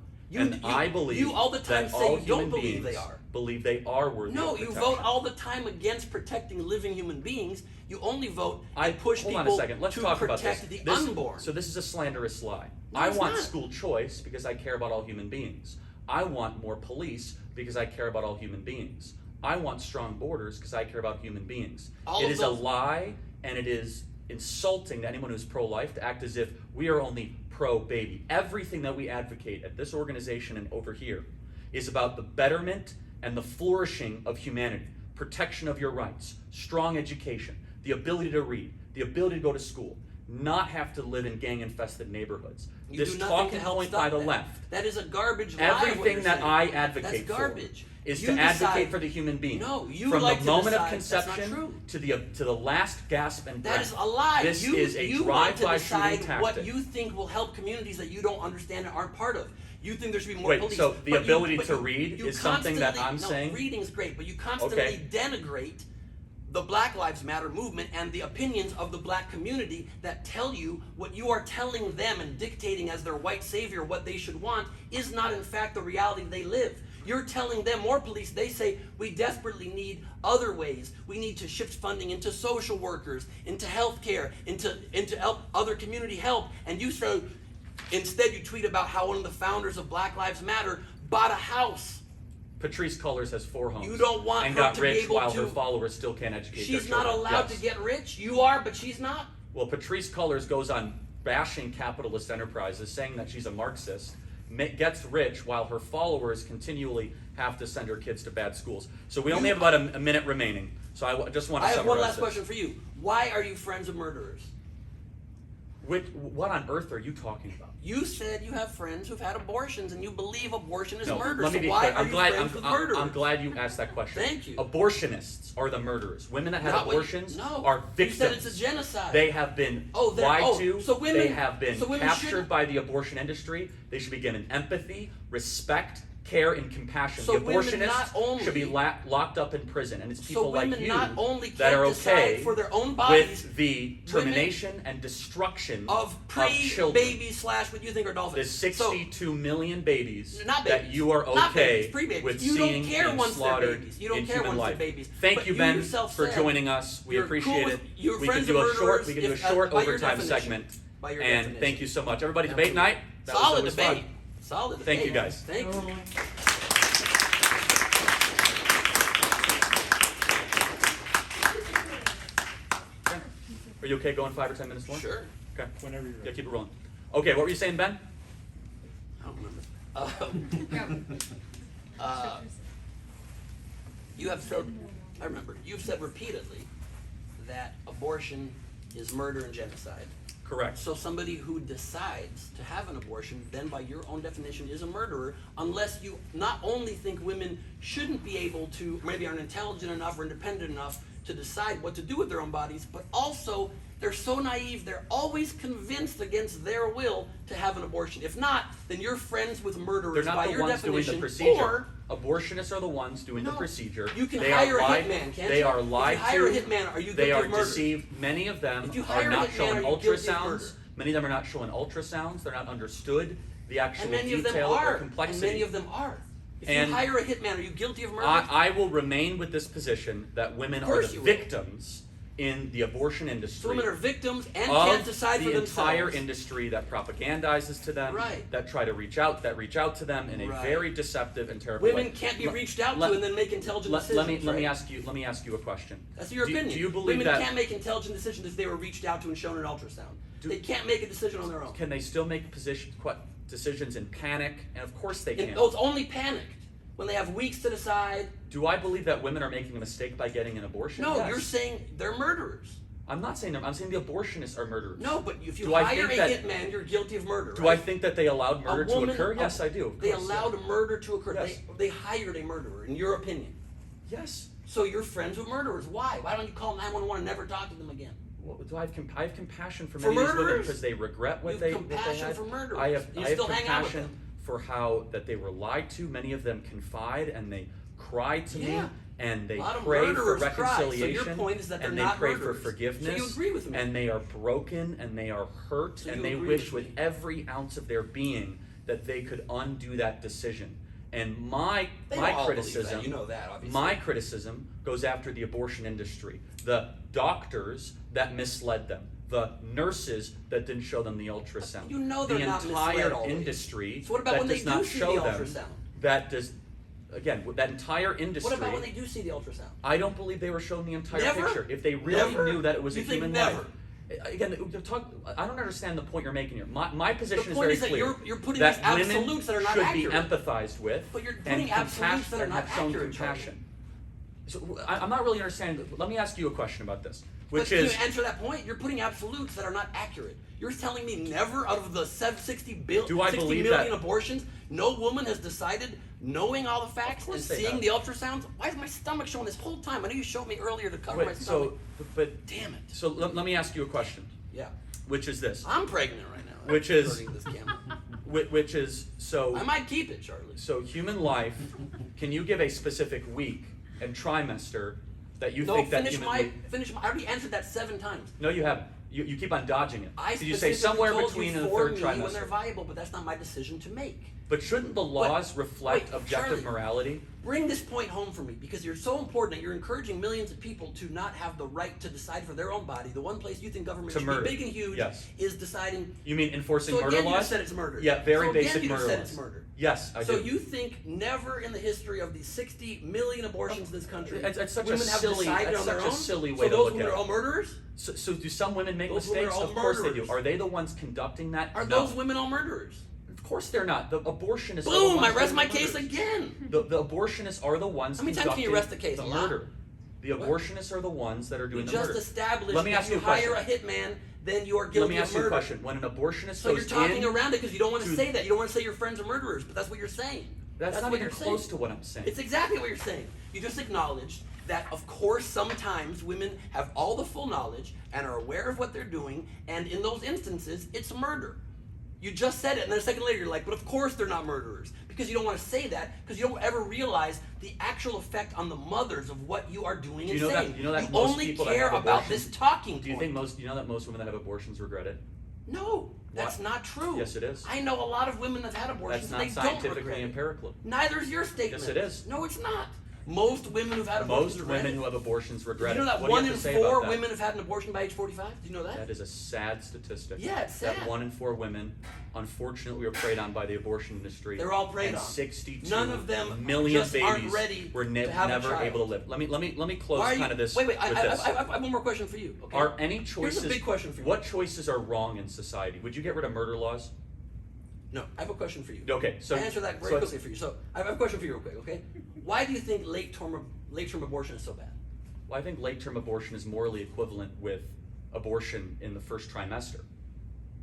I believe you all the time that say all you don't human believe beings they are. believe they are worthy No, of you protection. vote all the time against protecting living human beings. You only vote and push Hold people on a second. Let's to talk about protect this. the unborn. So this is a slanderous lie. No, I it's want not. school choice because I care about all human beings. I want more police because I care about all human beings. I want strong borders because I care about human beings. All It of is a those- lie, and it is insulting to anyone who's pro-life to act as if we are only pro-baby. Everything that we advocate at this organization and over here is about the betterment and the flourishing of humanity, protection of your rights, strong education, the ability to read, the ability to go to school, not have to live in gang-infested neighborhoods. You This do nothing talking to help point stop by the that. left, That is a garbage lie. what everything you're that saying. I advocate That's garbage. for is You to decide- advocate for the human being. No, you from like the to moment of decide. That's not conception true. to the last gasp and breath. That is a lie. This you, is a you want to drive-by shooting decide what tactic. you think will help communities that you don't understand and aren't part of. You think there should be more Wait, police. so the but ability but to read you is something that constantly- I'm saying? No, reading's great, but you constantly denigrate the Black Lives Matter movement and the opinions of the black community that tell you what you are telling them and dictating as their white savior what they should want is not in fact the reality they live. You're telling them more police. They say we desperately need other ways. We need to shift funding into social workers, into healthcare, into other community help. And you say, instead you tweet about how one of the founders of Black Lives Matter bought a house. Patrice Cullors has 4 homes. You don't want and her got to be rich able while to- her followers still can't educate their She's not children. allowed Yes. to get rich. You are, but she's not. Well, Patrice Cullors goes on bashing capitalist enterprises, saying that she's a Marxist, gets rich while her followers continually have to send her kids to bad schools. So we only have about a minute remaining. So I just want to I have one summarize last this. question for you. Why are you friends with murderers? What on earth are you talking about? You said you have friends who've had abortions and you believe abortion is No, murder. let me So be why clear. are I'm you glad. friends with murderers? I'm glad you asked that question. Thank you. Abortionists are the murderers. Women that have Not what you- abortions no. are victims. You said it's a genocide. They have been Oh, lied to. so women- they have been so women captured shouldn't- by the abortion industry. They should be given empathy, respect, care, and compassion. So the women abortionists not only- should be locked up in prison, and it's So people like women you not only that are can't decide okay for their own bodies, with the termination and destruction of children. pre-babies / what you think are The dolphins. 62 million babies Not that babies. you are Not okay babies, pre-babies. with You don't seeing care being once they're slaughtered babies. You don't in care human once life. they're babies. Thank But you, you Ben, yourself for said joining us. We you're appreciate cool it. with- you're We can friends do with a short. murderers We can do a if, short by your overtime definition. segment. By your And definition. thank you so much, everybody. Debate night. That Solid was debate. fun. Solid debate. Thank you, guys. Thank you. Are you okay going 5 or 10 minutes more? Sure. Okay. Whenever you're Yeah, ready. keep it rolling. Okay, what were you saying, Ben? I don't remember. You have said, I remember, you've said repeatedly that abortion is murder and genocide. Correct. So somebody who decides to have an abortion, then by your own definition is a murderer, unless you not only think women shouldn't be able to, maybe aren't intelligent enough or independent enough to decide what to do with their own bodies, but also they're so naive, they're always convinced against their will to have an abortion. If not, then you're friends with They're murderers not by the your ones doing definition. the procedure. Or Abortionists are the ones doing the No. procedure. You can They hire are a lied, hitman, can't They you? are If you lied hire a to. hitman, are you They guilty are of murder? deceived. Many of them If you are hire a not hitman, showing are you guilty of ultrasounds. murder? Many of them are not showing ultrasounds. They're not understood the actual And many of them detail or are. And complexity. many of them are. If And you hire a hitman, are you guilty of murder? I will remain with this position that women Of are course the you will. victims in the abortion industry. So women are victims and of can't decide for the themselves. entire industry that propagandizes to them, Right. that try to reach out to them in a Right. very deceptive and terrible way. Women can't be reached out let- to and then make intelligent decisions. Let me right? ask you a question. That's your opinion. Do you believe Women that? can't make intelligent decisions if they were reached out to and shown an ultrasound. They can't make a decision on their own. Can they still make decisions in panic? And of course they can. Oh, it's only panicked when they have weeks to decide. Do I believe that women are making a mistake by getting an abortion? No, Yes. you're saying they're murderers. I'm not saying them. I'm saying the abortionists are murderers. No, but if you Do I hire think a that- hitman, you're guilty of murder. Do right? I think that they allowed murder A woman- to occur? Yes, I do. Of They course, allowed a murder to occur. Yes. They hired a murderer, in your opinion. Yes. So you're friends with murderers. Why? Why don't you call 911 and never talk to them again? Well, do I have I have compassion for For many of these women murderers? because they regret what You they have what they compassion had. for murderers. I have You I have still hang out with compassion them. for how that they were lied to. Many of them confide and they cry to me Yeah. and they A lot of pray for murderers cry. So your reconciliation point is that they're and they not pray murderers. for forgiveness. So you agree with me. And they are broken and they are hurt So and you they agree wish with with me. every ounce of their being that they could undo that decision. And my They don't all believe criticism, that. You know that, obviously. my criticism goes after the abortion industry, the doctors that misled them, the nurses that didn't show them the ultrasound, You know they're the not entire misled always. industry So what about that when they does do not see show the them ultrasound? that does. Again, with that entire industry. What about when they do see the ultrasound? I don't believe they were shown the entire Never? picture. If they really Never? knew that it was You a think human never? life. Again, I don't understand the point you're making here. My position The point is is very that clear. you're putting that these women absolutes that are not should accurate. be empathized with But you're and putting absolutes that are and not have shown accurate, Charlie. compassion. So I'm not really understanding. Let me ask you a question about this, But which can is you answer that point? You're putting absolutes that are not accurate. You're telling me never out of the 60 Do I 60 believe million that- abortions, no woman has decided, knowing all the facts and course they seeing have. the ultrasounds? Why is my stomach showing this whole time? I know you showed me earlier to cover my wait, stomach. but Damn it. so let me ask you a question, Yeah. which is this, I'm pregnant right now. Which is- Hurting this camera. which is so. I might keep it, Charlie. So human life, can you give a specific week and trimester that you No, think that finish human my, week? finish my, I already answered that 7 times. No, you haven't. You keep on dodging it. I So you say specifically somewhere told between you the for third me when they're trimester. viable, but that's not my decision to make. But shouldn't the laws reflect wait, objective Charlie. morality? Bring this point home for me, because you're so important that you're encouraging millions of people to not have the right to decide for their own body. The one place you think government To should murder. be big and huge Yes. is deciding. You mean enforcing So murder again, you laws? just said it's murder. Yeah, very so again, basic you just murder said laws. it's murder. Yes, I So do. you think never in the history of the 60 million abortions in this country, It's such a women have silly- decided it's on their such a own? silly So way to those look women at are it. all murderers? So do some women make Those women mistakes? are all Of course they do. murderers. Are they the ones conducting that? Are No. those women all murderers? Of course they're not. The abortionists are the Boom! ones I rest doing my the case murders. again. The abortionists are the ones How many times conducting can you rest the case? the A lot? murder. The What? abortionists are the ones that are You doing the just murder. established Let me that ask you you a hire a question. hitman, then you are Let guilty me ask of you a murder. question. When an abortionist So goes you're talking in, around it because you don't want to to- say that. You don't want to say your friends are murderers, but that's what you're saying. that's not what even you're close saying. to what I'm saying. It's exactly what you're saying. You just acknowledged that, of course, sometimes women have all the full knowledge and are aware of what they're doing, and in those instances, it's murder. You just said it, and then a second later, you're like, but of course they're not murderers. Because you don't want to say that, because you don't ever realize the actual effect on the mothers of what you are doing Do and you know that- saying. you know that most only people that care have about abortions- this talking Do you point. think you know that most women that have abortions regret it? No, that's not true. Yes, it is. I know a lot of women that've had abortions That's and not they don't scientifically regret it. empirical. Neither is your statement. Yes, it is. No, it's not. Most women who've had abortions Most regret women it. who have abortions Did regret you know it. that What do you 1 have in to say 4 about that? women have had an abortion by age 45? Did you know that? That is a sad statistic. Yeah, it's That sad. 1 in 4 women, unfortunately, are preyed on by the abortion industry. They're all preyed and on. 62 None of them million just aren't babies ready were to have a never child. able to live. Let me close Why are you, kind of this wait, with I this. have one more question for you. Okay? Are any choices? Here's a big question for you. What choices are wrong in society? Would you get rid of murder laws? No, I have a question for you. Okay, so I answer that very so quickly for you. So I have a question for you real quick, okay? Why do you think late-term abortion is so bad? Well, I think late-term abortion is morally equivalent with abortion in the first trimester.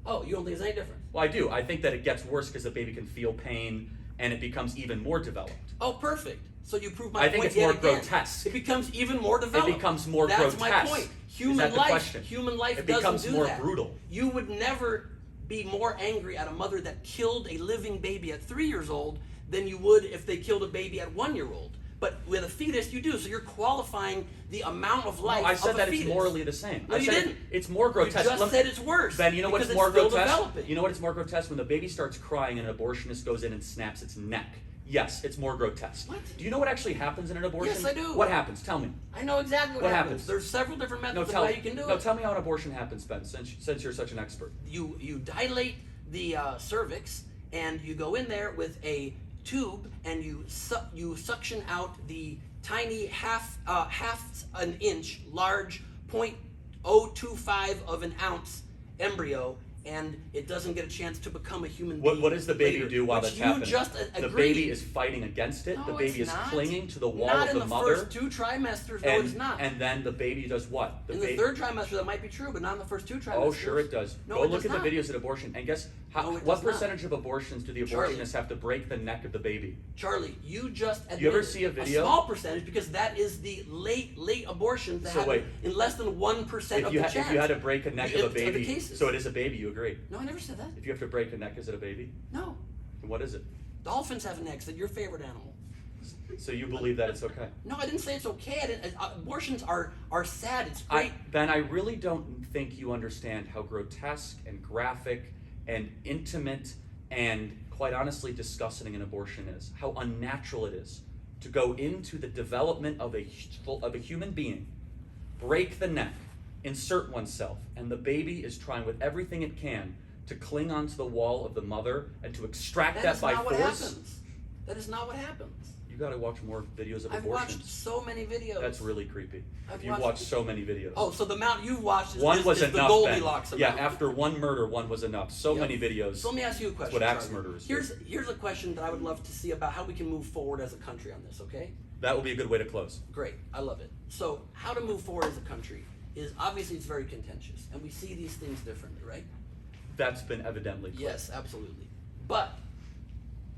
Oh, you don't think it's any different? Well, I do. I think that it gets worse because the baby can feel pain and it becomes even more developed. Oh, perfect. So you prove my I point think it's yet more again. grotesque. It becomes even more developed. It becomes more That's grotesque. my point. Human Is that the life, question? human life It doesn't becomes do more that. brutal. You would never be more angry at a mother that killed a living baby at 3 years old than you would if they killed a baby at 1 year old. But with a fetus, you do. So you're qualifying the amount of life No, I said of a that fetus. it's morally the same. No, I you said didn't. It's more grotesque. You just said it's worse. Ben, you know what's because more it's still grotesque? developing. You know what it's more grotesque? When the baby starts crying and an abortionist goes in and snaps its neck. Yes, it's more grotesque. What? Do you know what actually happens in an abortion? Yes, I do. What happens? Tell me. I know exactly what What happens. happens? There's several different methods No, of how you can do it. tell me how an abortion happens, Ben, since you're such an expert. You dilate the cervix and you go in there with a tube and you suction out the tiny half an inch large 0.025 of an ounce embryo and it doesn't get a chance to become a human What, being. what does the baby later, do while which that's you happening? just The agreed. baby is fighting against it. No, The baby it's is not. clinging to the wall Not of in the the mother. first 2 trimesters. No, and, it's not. and then the baby does what? In the 3rd trimester, that might be true, but not in the first 2 trimesters. Oh, sure it does. No, Go it look does at not. the videos of abortion, and guess No, it what does not. percentage of abortions do the Charlie. abortionists have to break the neck of the baby? Charlie, you just admitted You ever see a video? small percentage, because that is the late abortions that So happen wait. in less than 1% If of you, the if chance. you had to break a neck of a Of the baby, cases. so it is a baby, you agree? No, I never said that. If you have to break a neck, is it a baby? No. And what is it? Dolphins have necks. That your favorite animal. So you believe that it's okay? No, I didn't say it's okay. Abortions are sad. It's great. Ben, I really don't think you understand how grotesque and graphic and intimate and quite honestly disgusting an abortion is. How unnatural it is to go into the development of a human being, break the neck, insert oneself, and the baby is trying with everything it can to cling onto the wall of the mother and to extract That that is by not what force. happens. That is not what happens. You got to watch more videos of I've abortions. watched so many videos. That's really creepy. I've You've watched so many videos. Oh, so the amount you've watched is, One is, was is the enough. Goldilocks Ben. amount. Yeah, after one murder, one was enough. So Yep. many videos. So let me ask you a question. what axe Charlie. murderers do. Here's a question that I would love to see about how we can move forward as a country on this. Okay. That will be a good way to close. Great, I love it. So, how to move forward as a country is obviously it's very contentious, and we see these things differently, right? That's been evidently clear. Yes, absolutely. But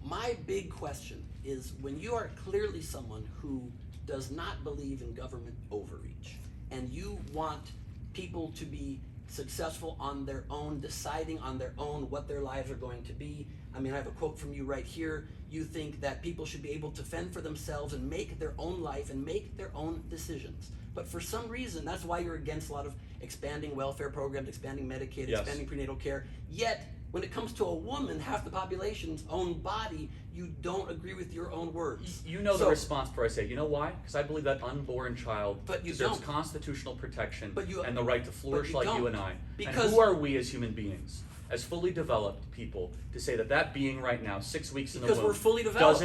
my big question is when you are clearly someone who does not believe in government overreach, and you want people to be successful on their own, deciding on their own what their lives are going to be. I mean, I have a quote from you right here. You think that people should be able to fend for themselves and make their own life and make their own decisions. But for some reason, that's why you're against a lot of expanding welfare programs, expanding Medicaid, Yes. expanding prenatal care. Yet, when it comes to a woman, half the population's own body, you don't agree with your own words. You know the So- response before I say, you know why? Because I believe that unborn child But you deserves don't. constitutional protection But you- and the right to flourish you like you don't. and I. Because- and who are we as human beings, as fully developed people, to say that that being right now, 6 weeks in the Because womb, we're fully developed.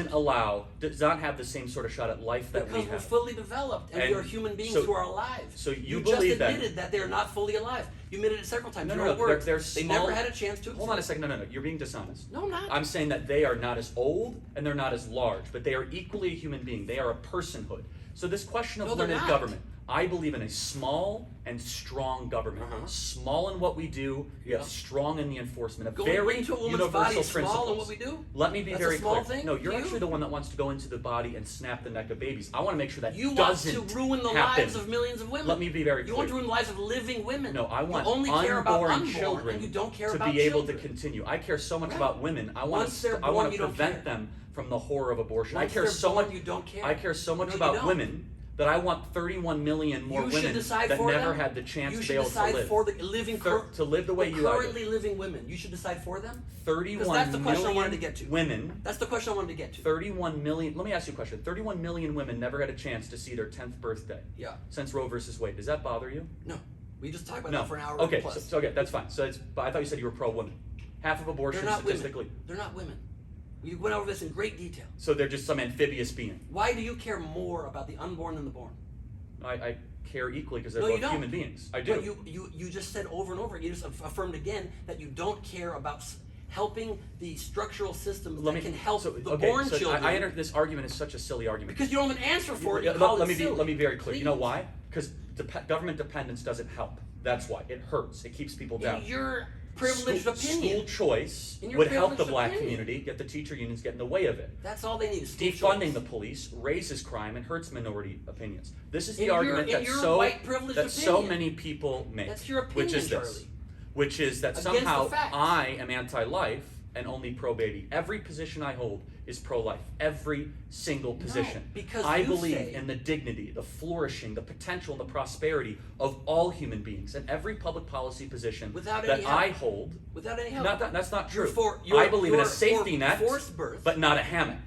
does not have the same sort of shot at life that Because we we're have? fully developed, and we are human beings so- who are alive. so you just believe that- admitted that they are not fully alive. You admitted it several times. No, Your no, own no, words. they're They small- never had a chance to. Hold on a second. No. You're being dishonest. No, I'm not. I'm saying that they are not as old and they're not as large, but they are equally a human being. They are a personhood. So this question of No, they're limited not. government, I believe in a small and strong government. Uh-huh. Small in what we do, yet Yeah. strong in the enforcement of Going very into a woman's universal body is principles. small in what we do? Let me be That's a very small clear. thing No, to you're you? actually the one that wants to go into the body and snap the neck of babies. I want to make sure that You want doesn't to ruin the happen. lives of millions of women. Let me be very You want to clear. ruin the lives of living women. No, I want you only care about unborn unborn, children and you don't care to about be able children. to continue. I care so much Right. about women. I want Once they're to. I want born, to you don't prevent care. them from the horror of abortion. Once I care they're so born, much. you don't care. I care so much No, you about don't. women that I want 31 million more You should women decide that for never them. had the chance You to should be able decide to live. for the living To live the way you are. currently living women. You should decide for them. 31 that's the question I wanted million to get to. women. That's the question I wanted to get to. 31 million. Let me ask you a question. 31 million women never had a chance to see their 10th birthday Yeah. since Roe versus Wade. Does that bother you? No. We just talked about No. that for an hour Okay. plus. So, okay, that's fine. So it's. But I thought you said you were pro-woman. Half of abortion They're not statistically. women. They're not women. We went over this in great detail. So they're just some amphibious being. Why do you care more about the unborn than the born? I care equally because they're No, you both don't. human beings. I do. But you just said over and over, you just affirmed again that you don't care about helping the structural systems that can help the born children. I enter this argument is such a silly argument. Because you don't have an answer for it. You let, call let it me silly. let me be very clear. You know Please. why? Because government dependence doesn't help. That's why it hurts. It keeps people down. In your privileged School opinion. choice In your would help the privileged black opinion. community, yet the teacher unions get in the way of it. That's all they need is school Defunding choice. the police raises crime and hurts minority opinions. This is the In your- argument in that your so white privileged that so opinion. many people make. That's your which opinion, is this, Charlie. which is that Against somehow the facts. I am anti-life and only pro-baby. Every position I hold is pro-life. Every single position. because I you believe say- in the dignity, the flourishing, the potential, and the prosperity of all human beings. And every public policy position Without that any help. I hold. Without any help. That's not true. You're for- I believe in a you're safety for net, forced birth. but not a hammock.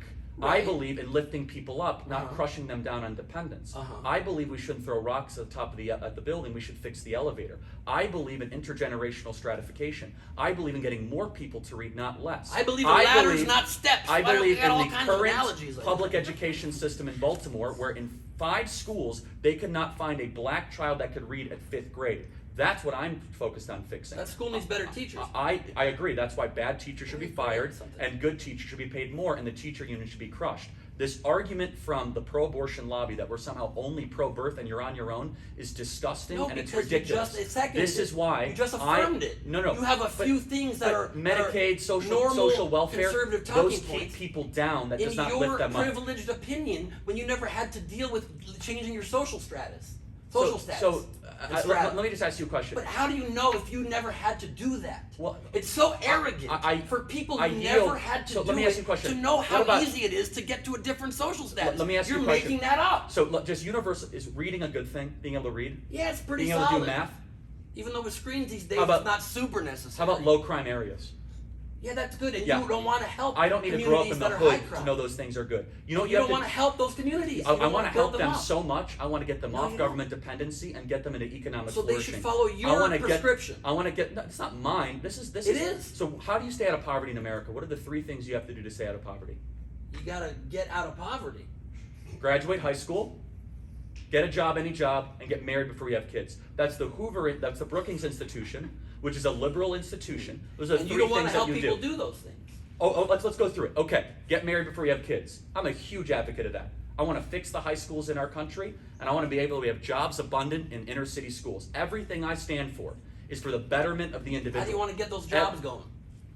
I Right. believe in lifting people up, not Uh-huh. crushing them down on dependence. Uh-huh. I believe we shouldn't throw rocks at the top of the building. We should fix the elevator. I believe in intergenerational stratification. I believe in getting more people to read, not less. I believe in ladders, not steps. I Why don't we believe got in all the kinds of current analogies like public that? education system in Baltimore, where in 5 schools they could not find a black child that could read at 5th grade. That's what I'm focused on fixing. That school needs better teachers. I agree. That's why bad teachers should be fired Something. and good teachers should be paid more, and the teacher union should be crushed. This argument from the pro-abortion lobby that we're somehow only pro-birth and you're on your own is disgusting No, and it's because ridiculous. You just seconded This is why you just affirmed it. No. You have a few things that are Medicaid, normal, social welfare. conservative talking Those keep points. people down. That In does not your lift them up. privileged opinion, when you never had to deal with changing your social status. Let me just ask you a question. But how do you know if you never had to do that? Well, it's so arrogant for people who never had to do it to know how easy it is to get to a different social status. Let me ask you a You're question. making that up. So just universal, is reading a good thing? Being able to read? Yeah, it's pretty Being able solid. to do math? Even though with screens these days, How about- it's not super necessary. How about low crime areas? Yeah, that's good. And Yeah. you don't want to help I don't need to grow up communities in the that are high hood crime. to know those things are good. You know what You don't have want to help those communities. I You don't want wanna to help build them up. so much. I want to get them No, off you government dependency and get them into economic So they flourishing. should follow I your wanna prescription. I want to get. No, it's not mine. This It is. is. So how do you stay out of poverty in America? What are the 3 things you have to do to stay out of poverty? You gotta get out of poverty. Graduate high school, get a job, any job, and get married before you have kids. That's the That's the Brookings Institution, which is a liberal institution. Those are And you 3 don't want to things that help you people do. do those things. Let's go through it. Okay, get married before you have kids. I'm a huge advocate of that. I want to fix the high schools in our country, and I want to be able to have jobs abundant in inner city schools. Everything I stand for is for the betterment of the individual. How do you want to get those jobs going?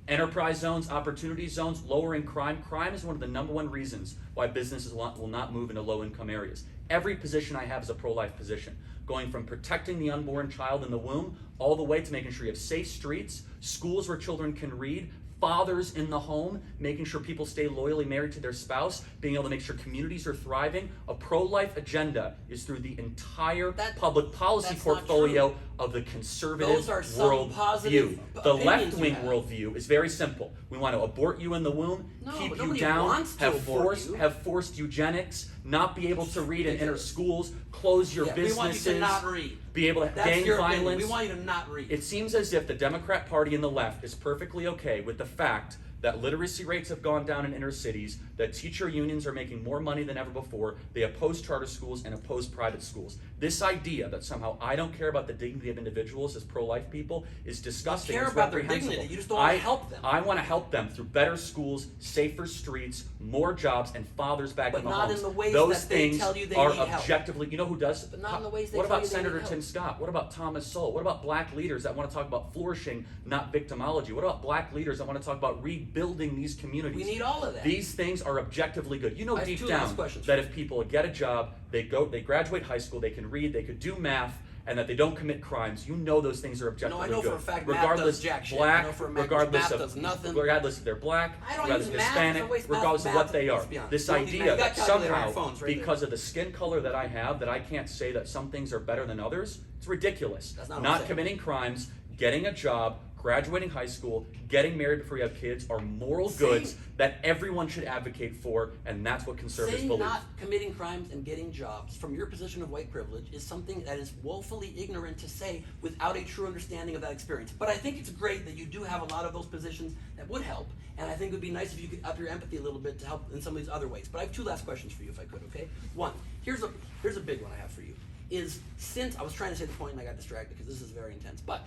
Enterprise zones, opportunity zones, lowering crime. Crime is one of the #1 reasons why businesses will not move into low-income areas. Every position I have is a pro-life position, going from protecting the unborn child in the womb all the way to making sure you have safe streets, schools where children can read, fathers in the home, making sure people stay loyally married to their spouse, being able to make sure communities are thriving. A pro-life agenda is through the entire public policy that's not portfolio true. of the conservative Those are some positive worldview. The opinions left-wing you have. worldview is very simple. We want to abort you in the womb, No, keep but you nobody down, wants to abort you. have forced eugenics, not be able to read in inner schools, close your Yeah, we businesses, want you to not read. be able to That's gang your opinion. violence. We want you to not read. It seems as if the Democrat Party and the left is perfectly okay with the fact that literacy rates have gone down in inner cities, that teacher unions are making more money than ever before, they oppose charter schools and oppose private schools. This idea that somehow I don't care about the dignity of individuals as pro-life people is disgusting. You care It's about their reprehensible. dignity, you just don't want to help them. I want to help them through better schools, safer streets, more jobs, and fathers back But in the not homes. in the ways Those that they things tell you they are need help. objectively, you know who does? But not in the ways they What tell about you they need Senator help. Tim Scott? What about Thomas Sowell? What about black leaders that want to talk about flourishing, not victimology? What about black leaders that want to talk about rebuilding these communities? We need all of that. These things are objectively good. You know I have deep 2 down last questions that for if people get a job, they graduate high school, they can read, they could do math, and that they don't commit crimes, you know those things are objectively No, I know good. for a fact math regardless does jack shit. black, I know for a fact regardless math of does nothing. regardless if they're black, I don't regardless use of math, Hispanic, it's always regardless of math, what they are. let's be honest. This You don't need idea math. You that got calculator on somehow, your phones right because of the skin color that I have, that I can't say that some things are better than others, it's ridiculous. That's not what I'm Not saying. committing crimes, getting a job, graduating high school, getting married before you have kids are moral goods that everyone should advocate for, and that's what conservatives Saying believe. not committing crimes and getting jobs from your position of white privilege is something that is woefully ignorant to say without a true understanding of that experience. But I think it's great that you do have a lot of those positions that would help, and I think it would be nice if you could up your empathy a little bit to help in some of these other ways. But I have 2 last questions for you, if I could, okay? One, here's a big one I have for you. Is since I was trying to say the point and I got distracted because this is very intense, but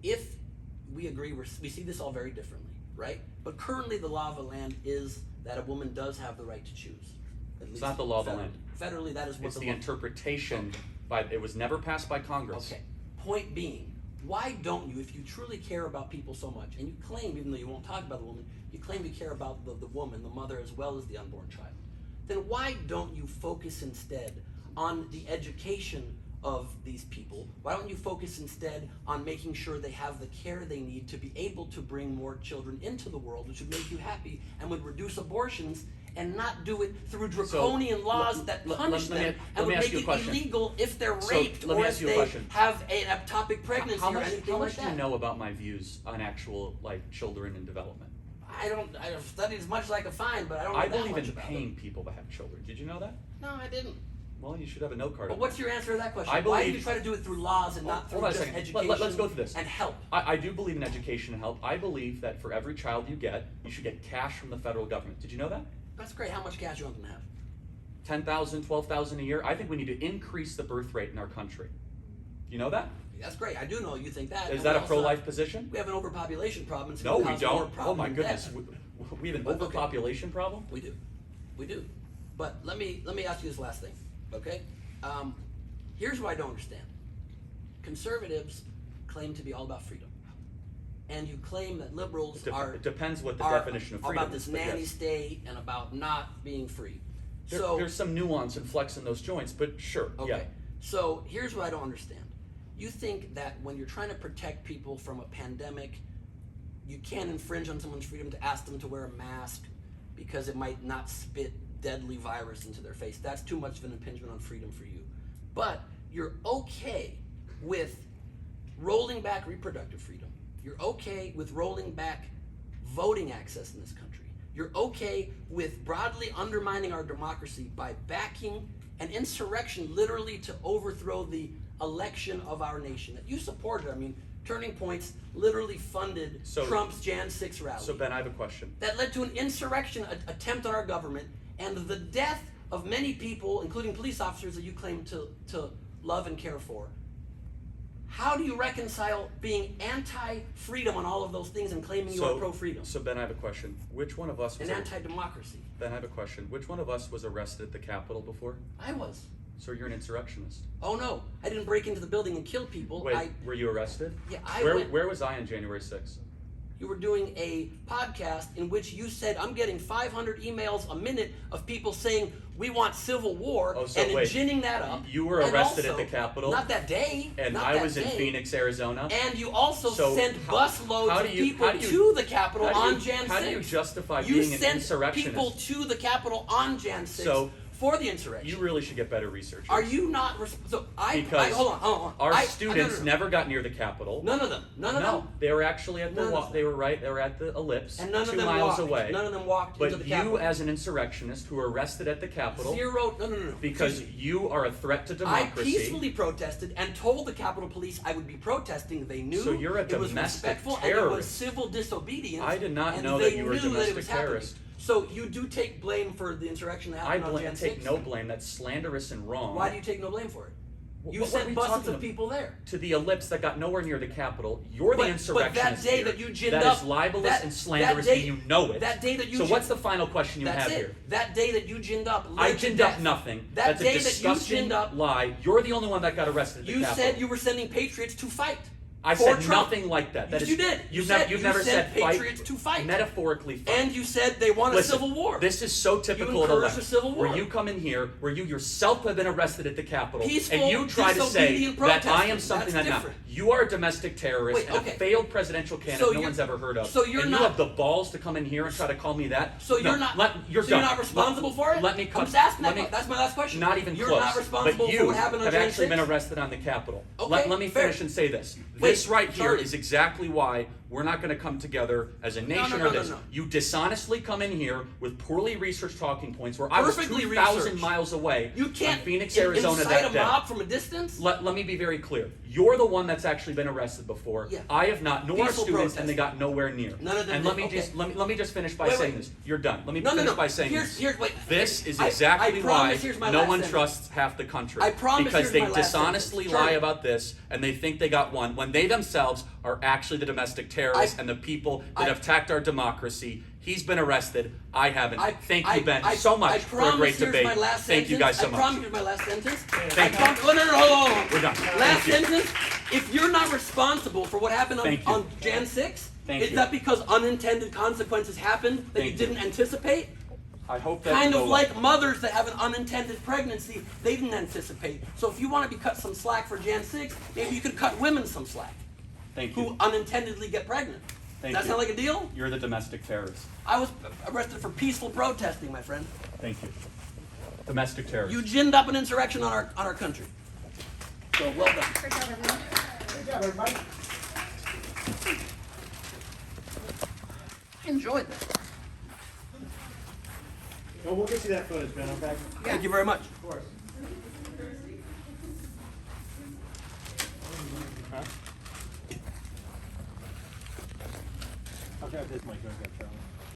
if we agree, we see this all very differently, right? But currently the law of the land is that a woman does have the right to choose. It's not the law of the land. Federally, that is what It's the the law. interpretation it was never passed by Congress. Okay. Point being, why don't you, if you truly care about people so much, and you claim, even though you won't talk about the woman, you claim you care about the woman, the mother, as well as the unborn child, then why don't you focus instead on the education of these people? Why don't you focus instead on making sure they have the care they need to be able to bring more children into the world, which would make you happy and would reduce abortions, and not do it through draconian laws that punish them and would make it illegal if they're raped or if they have an ectopic pregnancy or anything How like much do that. you know about my views on actual children and development? I've studied as much as I can find, but I don't know I that believe much in about paying them. people to have children. Did you know that? No, I didn't. Well, you should have a note card. But what's your answer to that question? I Why do believe- you try to do it through laws and not Hold through on a just second. education Let's go through this. and help? I do believe in education and help. I believe that for every child you get, you should get cash from the federal government. Did you know that? That's great. How much cash you want them to have? 10,000, 12,000 a year. I think we need to increase the birth rate in our country. You know that? That's great. I do know you think that. Is And that we a also- pro-life position? We have an overpopulation problem. It's No, gonna we cause more don't. Oh problem my than goodness, death. we have an But, okay. overpopulation problem? We do. But let me ask you this last thing, okay? Here's what I don't understand. Conservatives claim to be all about freedom, and you claim that liberals It depends what the are definition of freedom about this is, but nanny yes. state and about not being free. There's some nuance and flex in those joints, but sure, Okay. yeah. So here's what I don't understand. You think that when you're trying to protect people from a pandemic, you can't infringe on someone's freedom to ask them to wear a mask because it might not spit deadly virus into their face. That's too much of an impingement on freedom for you. But you're okay with rolling back reproductive freedom. You're okay with rolling back voting access in this country. You're okay with broadly undermining our democracy by backing an insurrection literally to overthrow the election of our nation that you supported. I mean, Turning Point's literally funded Trump's Jan 6 rally. So Ben, I have a question. That led to an insurrection attempt on our government and the death of many people, including police officers that you claim to love and care for. How do you reconcile being anti-freedom on all of those things and claiming you are pro-freedom? So Ben, I have a question. Which one of us was And anti-democracy. Ben, I have a question. Which one of us was arrested at the Capitol before? I was. So you're an insurrectionist. Oh no, I didn't break into the building and kill people. Wait, were you arrested? Yeah, Where was I on January 6th? You were doing a podcast in which you said, I'm getting 500 emails a minute of people saying we want civil war, Oh, so and wait, ginning that up. You were And arrested also, at the Capitol? Not that day. And not I that was in day. Phoenix, Arizona? And you also So sent how busloads do of you- people how do you- to the Capitol how do you- on Jan 6. how do you justify You being an sent insurrectionist? people to the Capitol on Jan 6 So, for the insurrection. You really should get better research. Are you not so Because hold on. our no, students no. never got near the Capitol. None of them. None of No, them. they were actually at the None of them. they were at the ellipse, And none of 2 them miles walked. away. None of them walked into the But Capitol. you, as an insurrectionist who were arrested at the Capitol, Zero. No. because Excuse me. you are a threat to I democracy. peacefully protested and told the Capitol Police I would be protesting. They knew So you're a it was domestic respectful and it was terrorist. civil disobedience. I did not and know they that you were a knew that it domestic was happening. terrorist. So you do take blame for the insurrection that happened on Jan 6? take no blame. That's slanderous and wrong. Why do you take no blame for it? You What were sent we buses talking of about? people there. To the ellipse that got nowhere near the Capitol. You're But the insurrectionist that day here. that you ginned That up, is libelous that- and slanderous, that day- and you know it. that day that you So gin- what's the final question you That's have it. here? That day that you ginned up. I led to ginned up death. nothing. That That's day a that you disgusting ginned up. lie. You're the only one that got arrested at the You Capitol. said you were sending patriots to fight. I for said Trump. nothing like that. That Yes, is, you did. You've You never sent said fight. patriots to fight. Metaphorically fight. And you said they want a Listen, civil war. This is so typical of the encouraged left. a civil war. Where you come in here, where you yourself have been arrested at the Capitol, Peaceful, and you try to say disobedient that I am protesting. something That's I'm not. different. You are a domestic terrorist Wait, and okay. a failed presidential candidate So no you're- one's ever heard of. so you're and not- you have the balls to come in here and try to call me that. So No, you're not. You're so done. you're not responsible for it. Let me I'm come. just asking let that. me- That's my last question. Not even You're close. not responsible but you for what happened on have Jan actually 6? been arrested on the Capitol. Okay, let me fair. finish and say this. Wait, This right here Charlie. is exactly why we're not going to come together as a nation no, or this. no. You dishonestly come in here with poorly researched talking points where I was Perfectly 2,000 researched. might away You can't in Phoenix, Arizona incite that a day. mob from a distance. Let me be very clear. You're the one that's actually been arrested before. Yeah. I have not, nor our Peaceful students, and protest. they got nowhere near. None of them And let did. me Okay. just let me just finish by Wait, saying wait. this. You're done. Let me No, finish no. by saying Here's wait. this is I exactly promise, why here's my no last one sentence. trusts half the country. I promise because here's they my last dishonestly sentence. lie Charlie. about this and they think they got one when they themselves are actually the domestic terrorists I- and the people that I- have attacked our democracy. He's been arrested. I haven't. Thank you, Ben, I- so I much for a promise great here's debate. My last Thank you guys so I much. promise here's my last sentence. Thank you. Oh, no, hold on. We're done. Last Thank you. sentence. If you're not responsible for what happened on, Thank you. on Jan 6, Thank is you. that because unintended consequences happened that Thank you you. didn't anticipate? I hope that Kind will of go like well. mothers that have an unintended pregnancy, they didn't anticipate. So if you want to be cut some slack for Jan 6, maybe you could cut women some slack Thank who you. unintentionally get pregnant. Thank Does that you. sound like a deal? You're the domestic terrorist. I was arrested for peaceful protesting, my friend. Thank you. Domestic terrorist. You ginned up an insurrection on our country. So well done. Great job, everyone. Good job, everybody. I enjoyed that. Well, we'll get you that footage, Ben, okay? Thank you very much. Of course. Huh? I'll grab this mic, I've got Charlie.